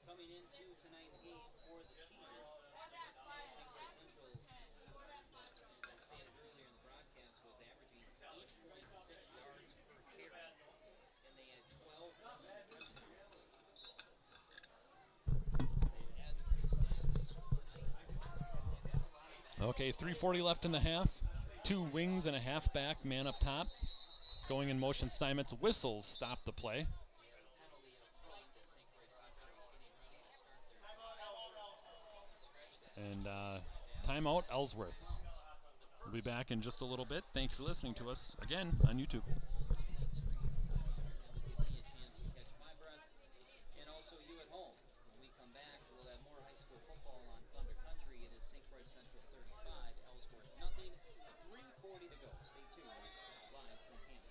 Coming into tonight's game for the season, St. Croix Central, as stated earlier in the broadcast, was averaging 8.6 yards per carry, and they had 12 rushing touchdowns. Okay, 3:40 left in the half. 2 wings and a halfback, man up top. Going in motion, Steinmetz whistles, stop the play. And timeout, Ellsworth. We'll be back in just a little bit. Thanks for listening to us again on YouTube. And also you at home. When we come back, we'll have more high school football on Thunder Country. It is St. Croix Central 35, Ellsworth nothing. 3:40 to go. Stay tuned. Live from Canada.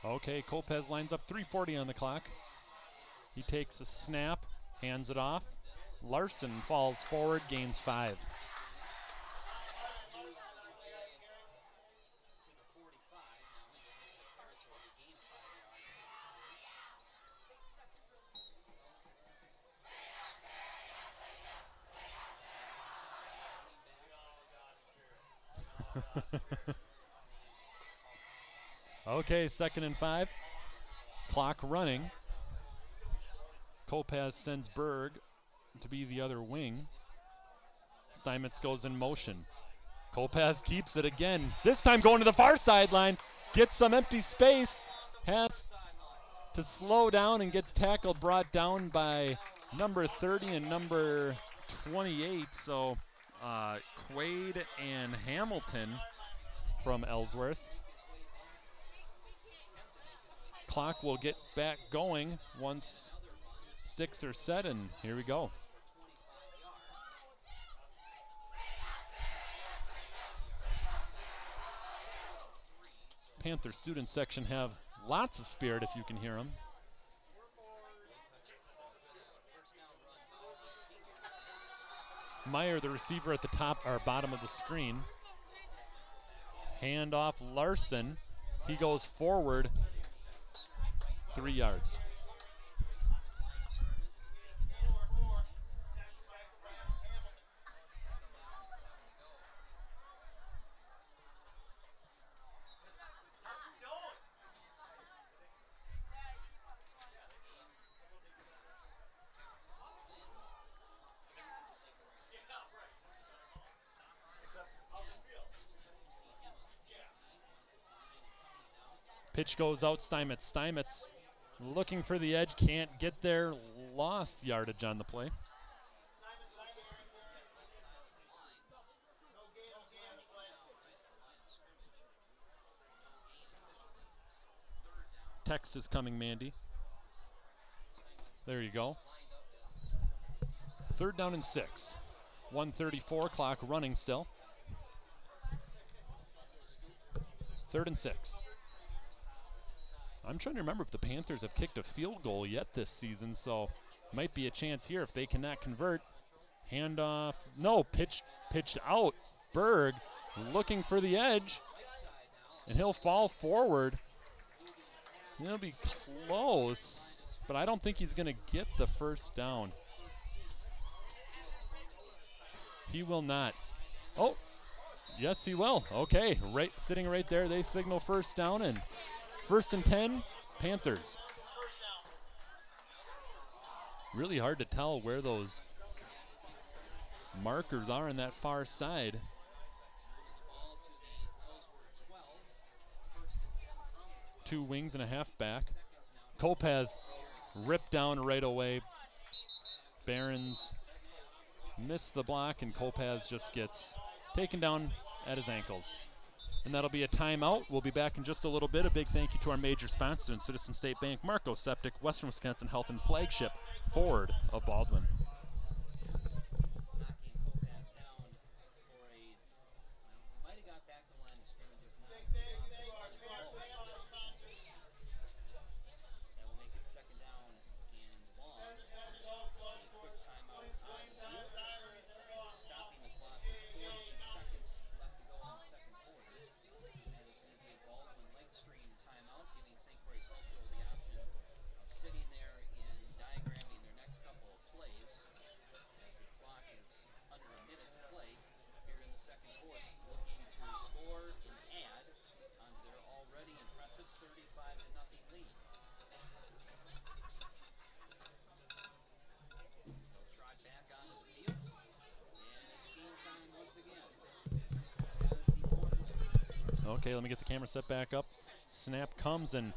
Okay, Kolpez lines up, 3:40 on the clock. He takes a snap, hands it off. Larson falls forward, gains 5. Okay, 2nd and 5. Clock running. Kolpez sends Berg to be the other wing. Steinmetz goes in motion. Kolpez keeps it again. This time going to the far sideline. Gets some empty space. Has to slow down and gets tackled, brought down by number 30 and number 28. So Quaid and Hamilton from Ellsworth. Clock will get back going once sticks are set, and here we go. Panther student section have lots of spirit if you can hear them. Meyer, the receiver at the top or bottom of the screen. Hand off Larson. He goes forward 3 yards. Pitch goes out, Steinmetz. Steinmetz looking for the edge, can't get there, lost yardage on the play. Text is coming, Mandy. There you go. 3rd down and 6. 1:34, clock running still. 3rd and 6. I'm trying to remember if the Panthers have kicked a field goal yet this season, so might be a chance here if they cannot convert. Handoff, no, pitched out. Berg looking for the edge, and he'll fall forward. He'll be close, but I don't think he's going to get the first down. He will not. Oh, yes, he will. Okay, right, sitting right there, they signal first down, and 1st and 10, Panthers. Really hard to tell where those markers are on that far side. Two wings and a halfback. Kopaz ripped down right away. Barons missed the block, and Kopaz just gets taken down at his ankles. And that'll be a timeout. We'll be back in just a little bit. A big thank you to our major sponsors in Citizen State Bank, Marco Septic, Western Wisconsin Health, and Flagship Ford of Baldwin. Okay, let me get the camera set back up. Snap comes, and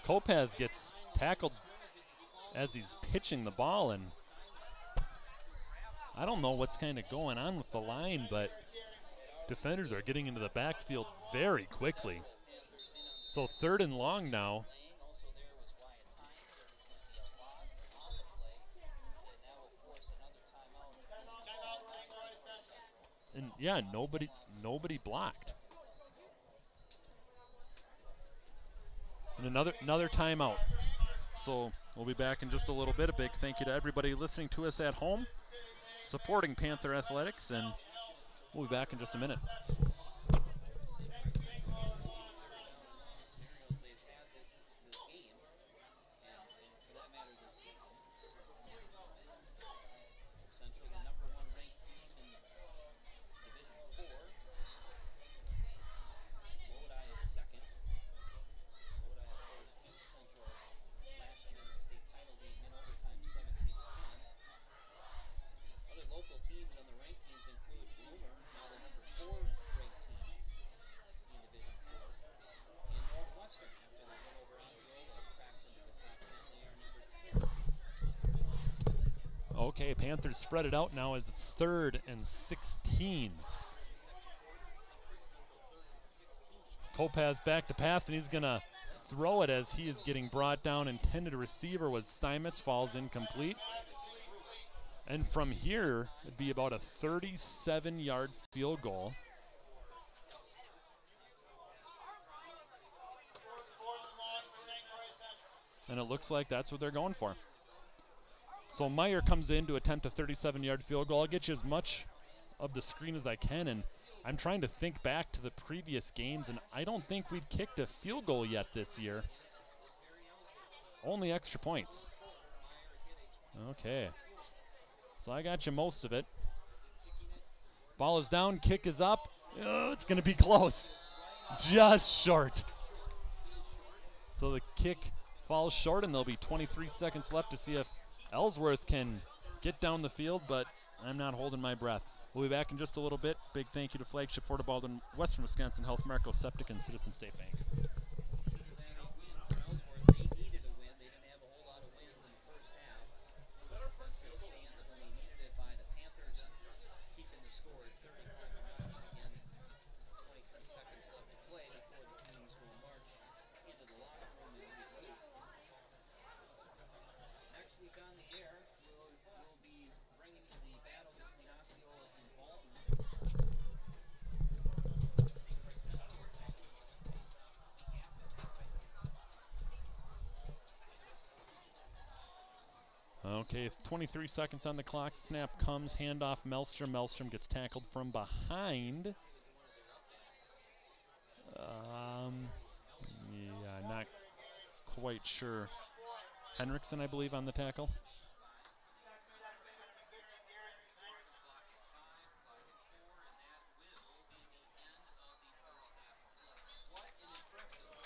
Kopaz gets tackled as he's pitching the ball, and I don't know what's kind of going on with the line, but defenders are getting into the backfield very quickly. So 3rd and long now. And yeah, nobody blocked. And another timeout. So we'll be back in just a little bit. A big thank you to everybody listening to us at home, supporting Panther Athletics, and we'll be back in just a minute. Okay, Panthers spread it out now as it's 3rd and 16. Kopaz back to pass, and he's going to throw it as he is getting brought down. Intended receiver was Steinmetz, falls incomplete. And from here, it'd be about a 37-yard field goal. And it looks like that's what they're going for. So Meyer comes in to attempt a 37-yard field goal. I'll get you as much of the screen as I can, and I'm trying to think back to the previous games, and I don't think we've kicked a field goal yet this year. Only extra points. Okay. So I got you most of it. Ball is down, kick is up. Oh, it's going to be close. Just short. So the kick falls short, and there'll be 23 seconds left to see if Ellsworth can get down the field, but I'm not holding my breath. We'll be back in just a little bit. Big thank you to Flagship Ford of Baldwin, Western Wisconsin Health, Marco Septic, and Citizen State Bank. Okay, 23 seconds on the clock. Snap comes, handoff Melstrom. Melstrom gets tackled from behind. Yeah, not quite sure. Henriksen, I believe, on the tackle.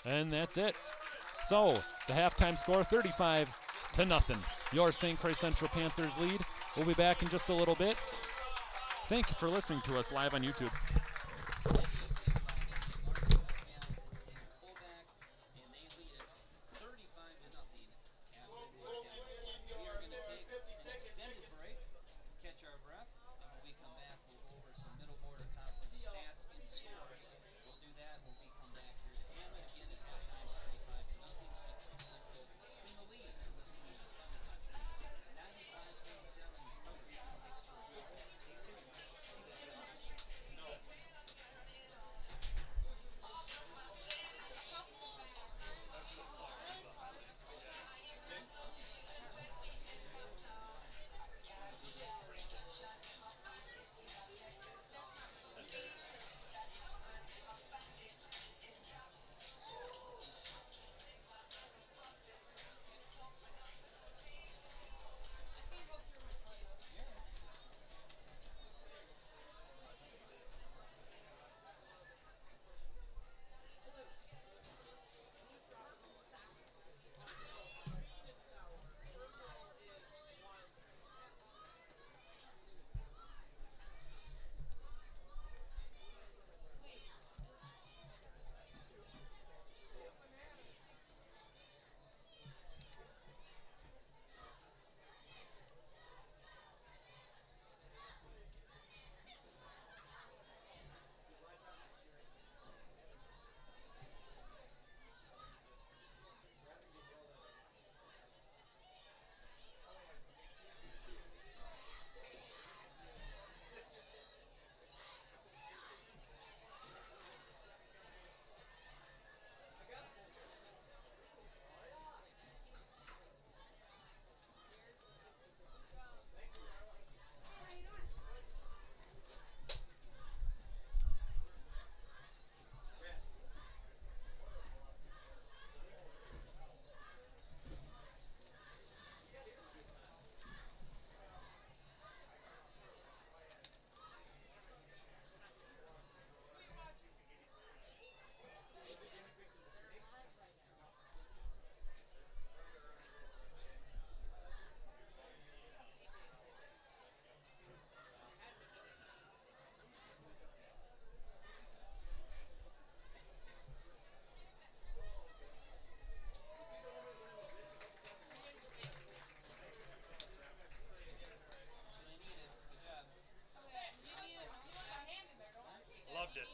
And that's it. So, the halftime score, 35-0. Your St. Croix Central Panthers lead. We'll be back in just a little bit. Thank you for listening to us live on YouTube. Loved it.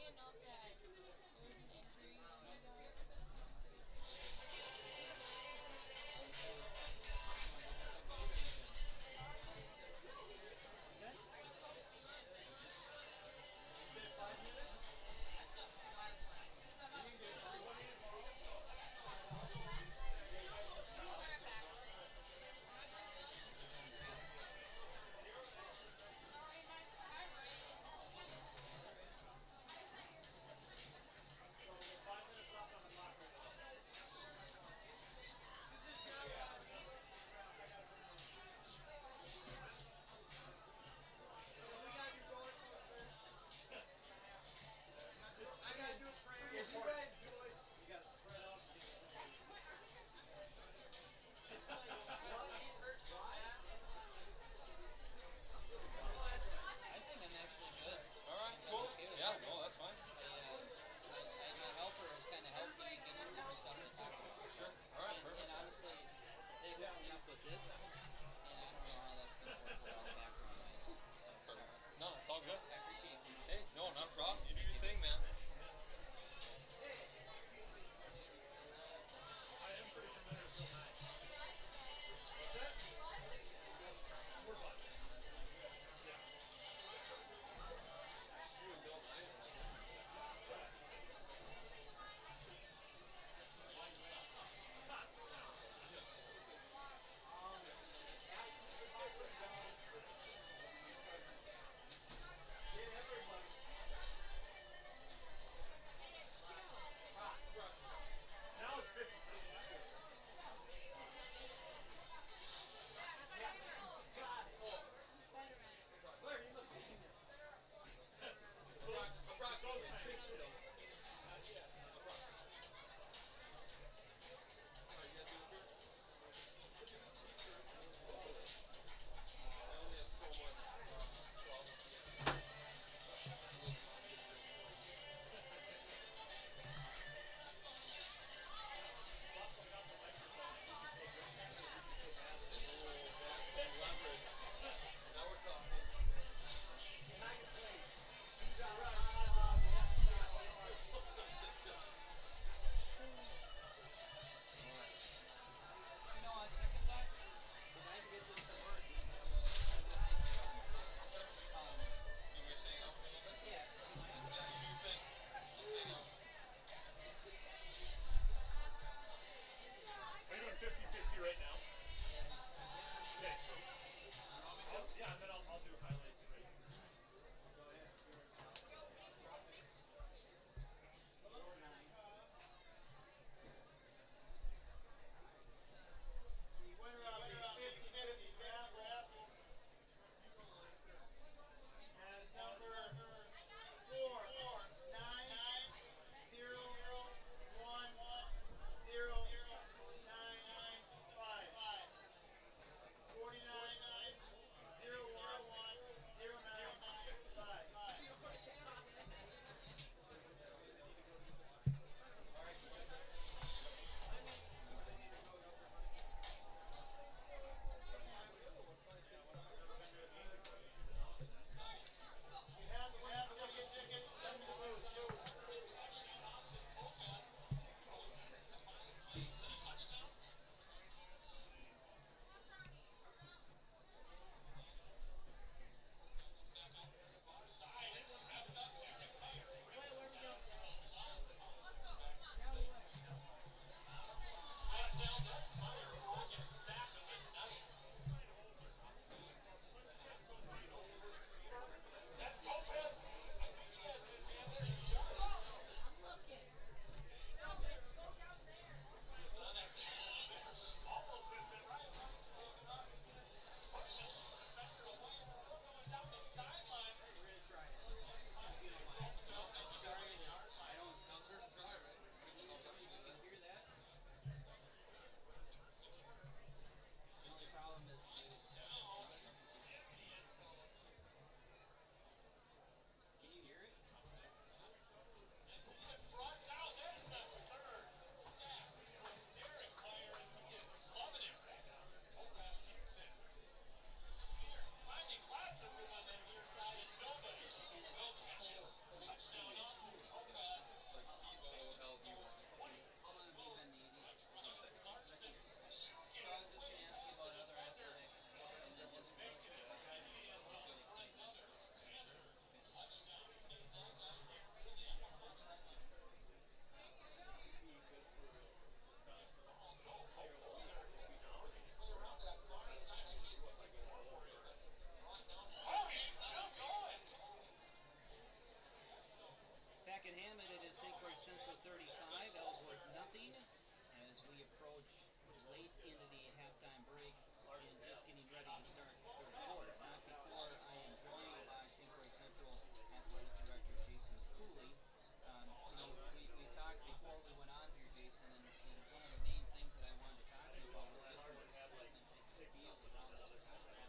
Cooley. We talked before we went on here, Jason, and one of the main things that I wanted to talk to you about was just the excitement that you feel around this country.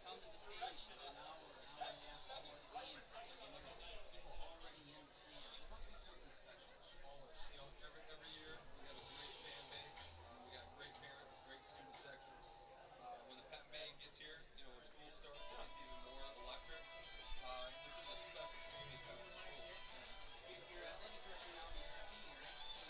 Come to the stadium, it's an hour and a half before the game, and there's people already in the stands. There must be something special. Always. You know, every year we have a great fan base. We got great parents, great student sections. When the Pep Band gets here, you know, when school starts, it gets even more electric. This is a special community, a special school. Your athletic director now in your second year, so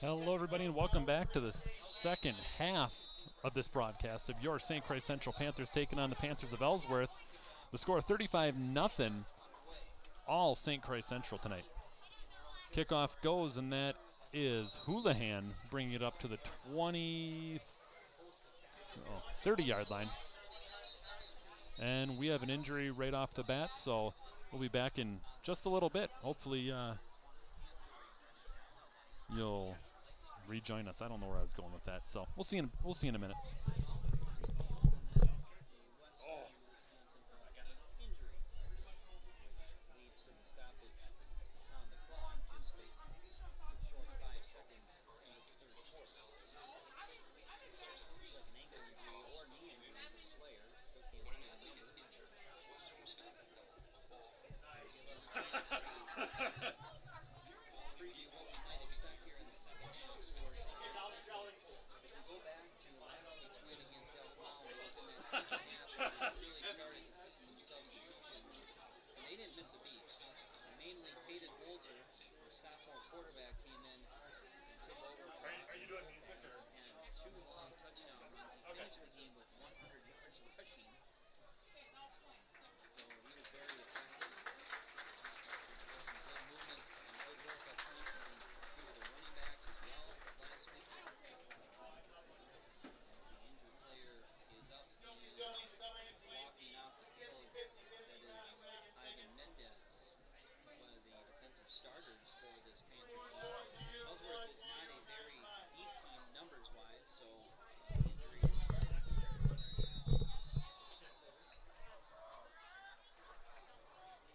Hello, everybody, and welcome back to the second half of this broadcast of your St. Croix Central Panthers taking on the Panthers of Ellsworth. The score 35-0, all St. Croix Central tonight. Kickoff goes, and that is Houlihan bringing it up to the 30-yard line. And we have an injury right off the bat, so we'll be back in just a little bit. Hopefully you'll rejoin us. I don't know where I was going with that, so we'll see in a minute.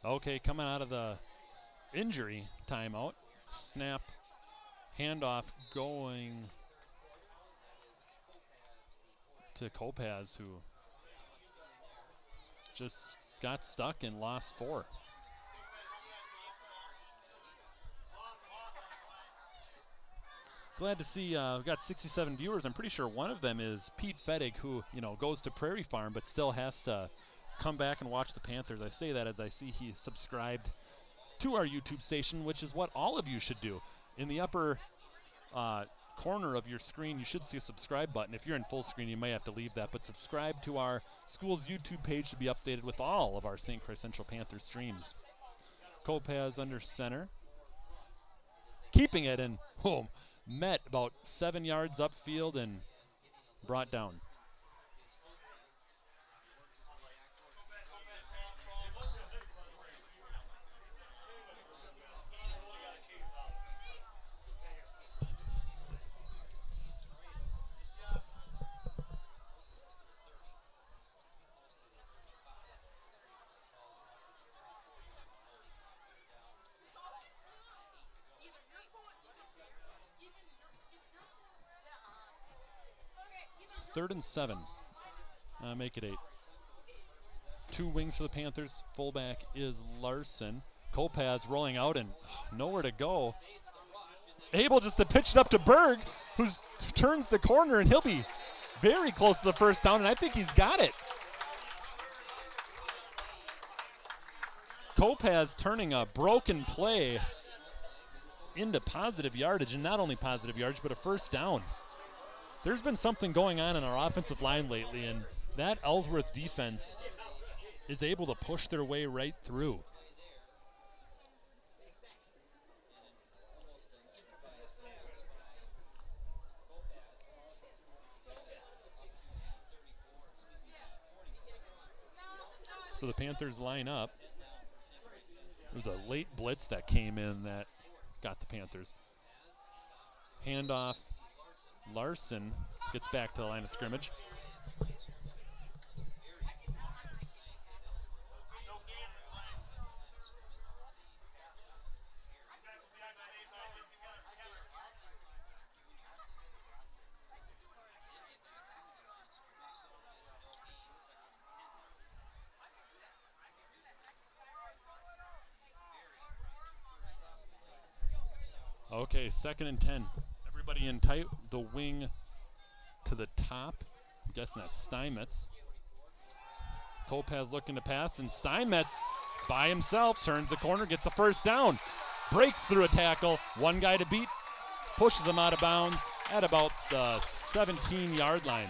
Okay, coming out of the injury timeout, snap, handoff going to Kopaz, who just got stuck and lost 4. Glad to see we've got 67 viewers. I'm pretty sure one of them is Pete Fettig, who, you know, goes to Prairie Farm but still has to come back and watch the Panthers. I say that as I see he subscribed to our YouTube station, which is what all of you should do. In the upper corner of your screen, you should see a subscribe button. If you're in full screen, you may have to leave that, but subscribe to our school's YouTube page to be updated with all of our St. Croix Central Panthers streams. Kopaz under center, keeping it in home. Met about 7 yards upfield and brought down. Third and 7. Make it 8. 2 wings for the Panthers. Fullback is Larson. Kopaz rolling out and nowhere to go. Able just to pitch it up to Berg, who turns the corner, and he'll be very close to the first down, and I think he's got it. Kopaz turning a broken play into positive yardage, and not only positive yardage, but a first down. There's been something going on in our offensive line lately, and that Ellsworth defense is able to push their way right through. So the Panthers line up. It was a late blitz that came in that got the Panthers. Handoff. Larson gets back to the line of scrimmage. Okay, 2nd and 10. Everybody in tight. The wing to the top. I'm guessing that's Steinmetz. Kopaz looking to pass, and Steinmetz by himself turns the corner, gets a first down. Breaks through a tackle. One guy to beat. pushes him out of bounds at about the 17-yard line.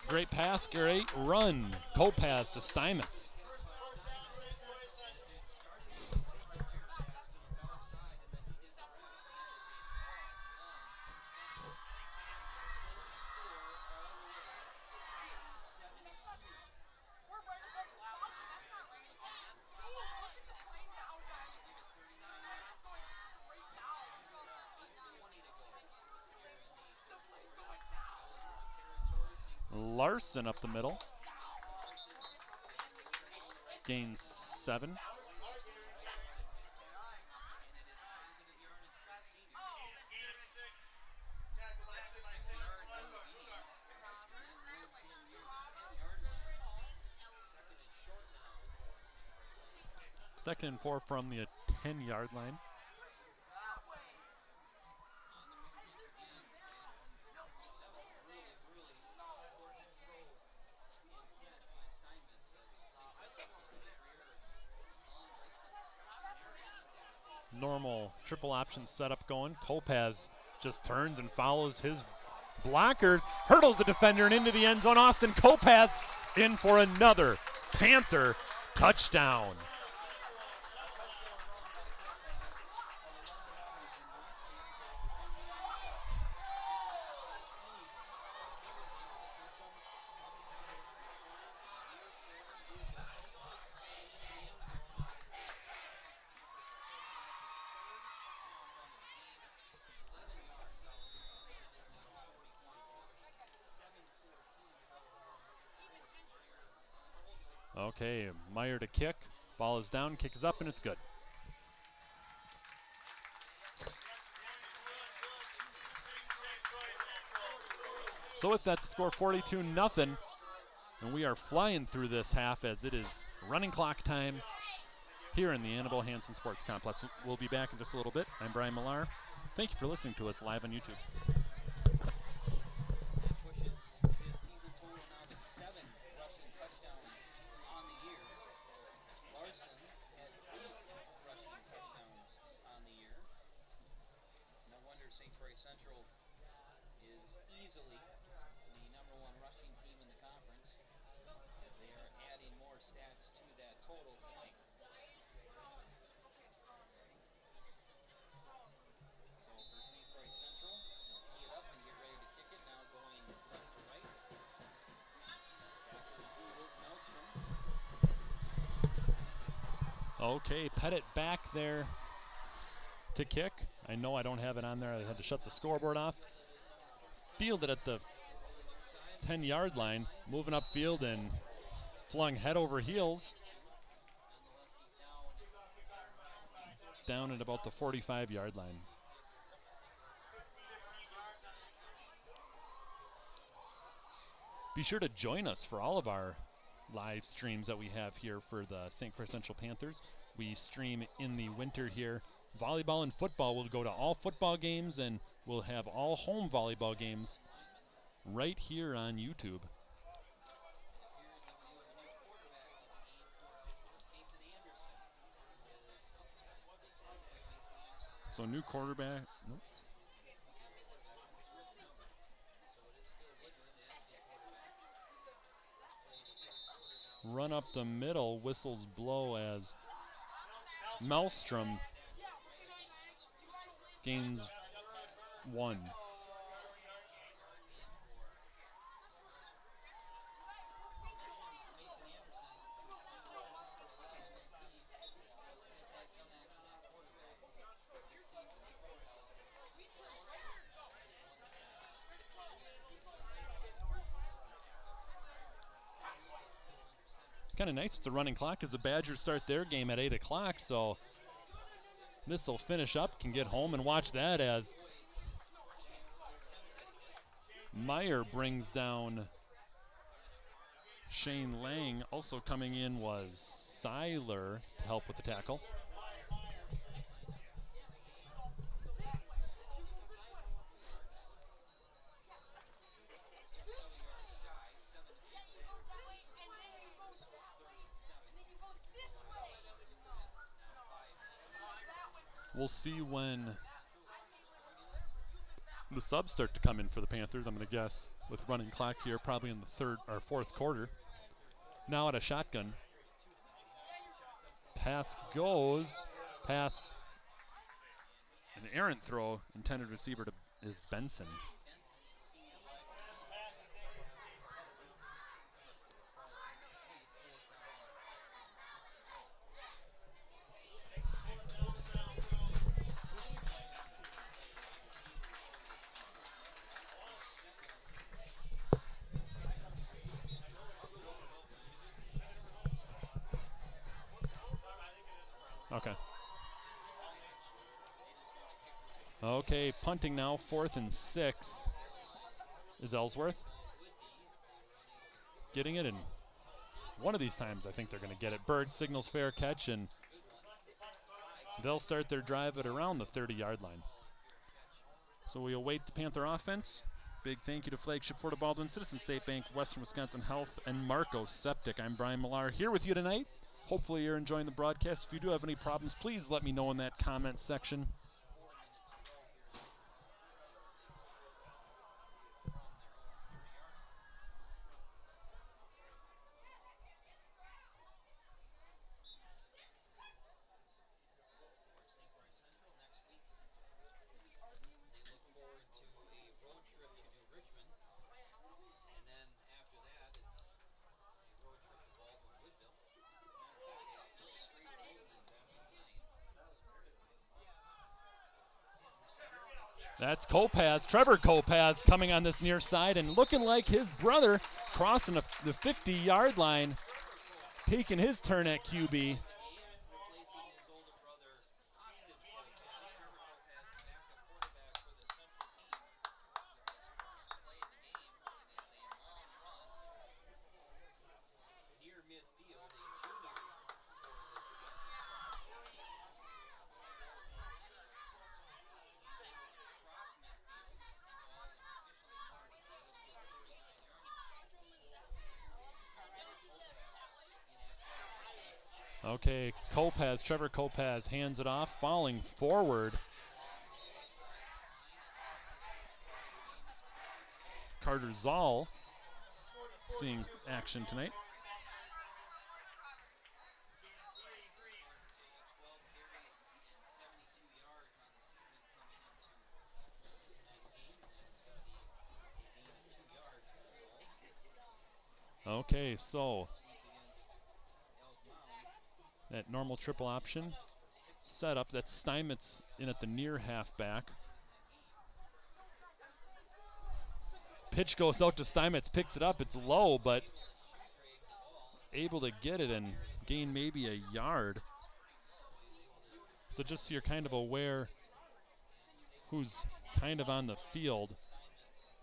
Great pass, great run. Kopaz to Steinmetz. Larson up the middle. Gains 7. Second and 4 from the 10-yard line. Normal triple option setup going. Kopaz just turns and follows his blockers, hurdles the defender and into the end zone. Austin Kopaz in for another Panther touchdown. Okay, Meyer to kick. Ball is down, kick is up, and it's good. So with that, to score 42-0, and we are flying through this half as it is running clock time here in the Annabelle Hanson Sports Complex. We'll be back in just a little bit. I'm Brian Millar. Thank you for listening to us live on YouTube. Central is easily the #1 rushing team in the conference. They are adding more stats to that total tonight. So for St. Croix Central, they'll tee it up and get ready to kick it. Now going left to right. Back to receive is Maelstrom. Okay, Pettit back there to kick. I know I don't have it on there. I had to shut the scoreboard off. Fielded at the 10-yard line, moving upfield and flung head over heels. Down at about the 45-yard line. Be sure to join us for all of our live streams that we have here for the St. Croix Central Panthers. We stream in the winter here. Volleyball and football will go to all football games, and we'll have all home volleyball games right here on YouTube. So new quarterback. Nope. Run up the middle, whistles blow as Maelstrom gains 1. Kind of nice it's a running clock because the Badgers start their game at 8 o'clock, so this will finish up, can get home and watch that as Meyer brings down Shane Lang. Also coming in was Seiler to help with the tackle. we'll see when the subs start to come in for the Panthers, I'm going to guess, with running clock here, probably in the third or fourth quarter. Now at a shotgun. Pass goes. Pass. An errant throw. Intended receiver is Benson. Okay. Okay, punting now, 4th and 6 is Ellsworth. Getting it, and one of these times I think they're going to get it. Berg signals fair catch, and they'll start their drive at around the 30-yard line. So we await the Panther offense. Big thank you to Flagship Florida Baldwin, Citizen State Bank, Western Wisconsin Health, and Marco's Septic. I'm Brian Millar here with you tonight. Hopefully you're enjoying the broadcast. If you do have any problems, please let me know in that comment section. That's Kopaz, Trevor Kopaz, coming on this near side and looking like his brother crossing the 50-yard line, taking his turn at QB. Okay, Kopaz, Trevor Kopaz hands it off, falling forward. Carter Zoll seeing action tonight. Okay, so that normal triple option setup. That's Steinmetz in at the near halfback. Pitch goes out to Steinmetz, picks it up. It's low, but able to get it and gain maybe a yard. So just so you're kind of aware who's kind of on the field.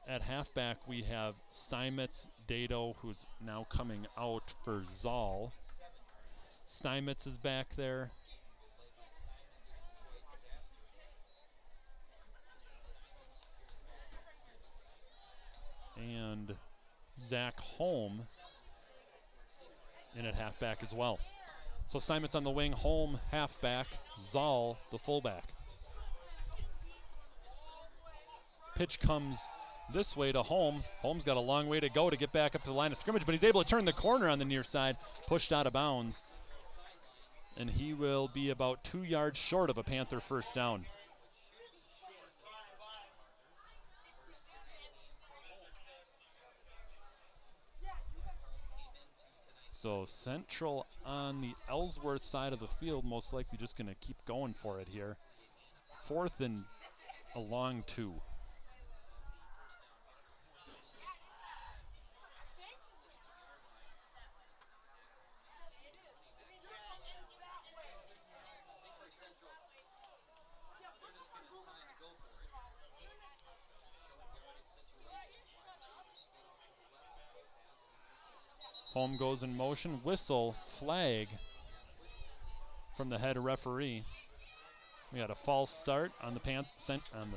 At halfback, we have Steinmetz, Dado, who's now coming out for Zoll. Steinmetz is back there. And Zach Holm in at halfback as well. So Steinmetz on the wing, Holm halfback, Zoll the fullback. Pitch comes this way to Holm. Holm's got a long way to go to get back up to the line of scrimmage, but he's able to turn the corner on the near side, pushed out of bounds. And he will be about 2 yards short of a Panther first down. So Central on the Ellsworth side of the field, most likely just going to keep going for it here. 4th and a long 2. Holm goes in motion, whistle, flag from the head referee. We had a false start on the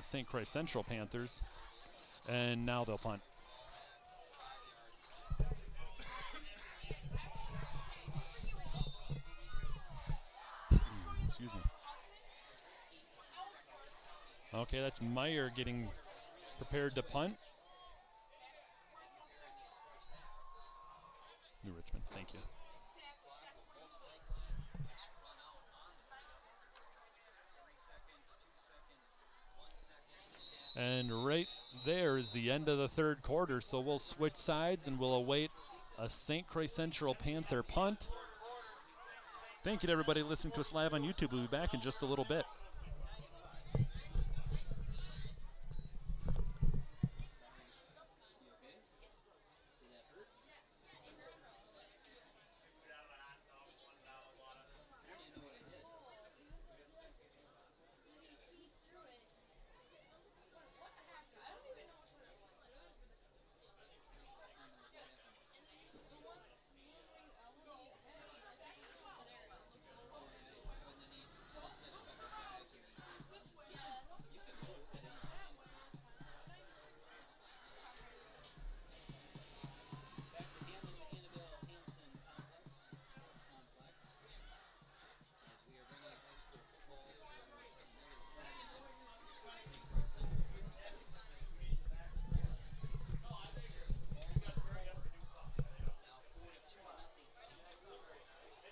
St. Croix Central Panthers, and now they'll punt. Excuse me. Okay, that's Meyer getting prepared to punt. New Richmond, thank you. And right there is the end of the third quarter, so we'll switch sides and we'll await a St. Croix Central Panther punt. Thank you to everybody listening to us live on YouTube. We'll be back in just a little bit.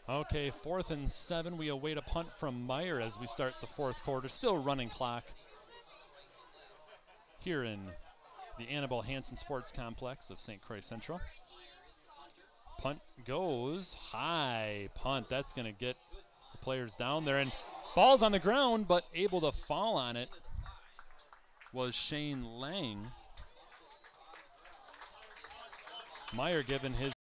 Okay, 4th and 7. We await a punt from Meyer as we start the fourth quarter. Still running clock here in the Annabelle Hansen Sports Complex of St. Croix Central. Punt goes high. Punt. That's going to get the players down there. And ball's on the ground, but able to fall on it was Shane Lang. Meyer given his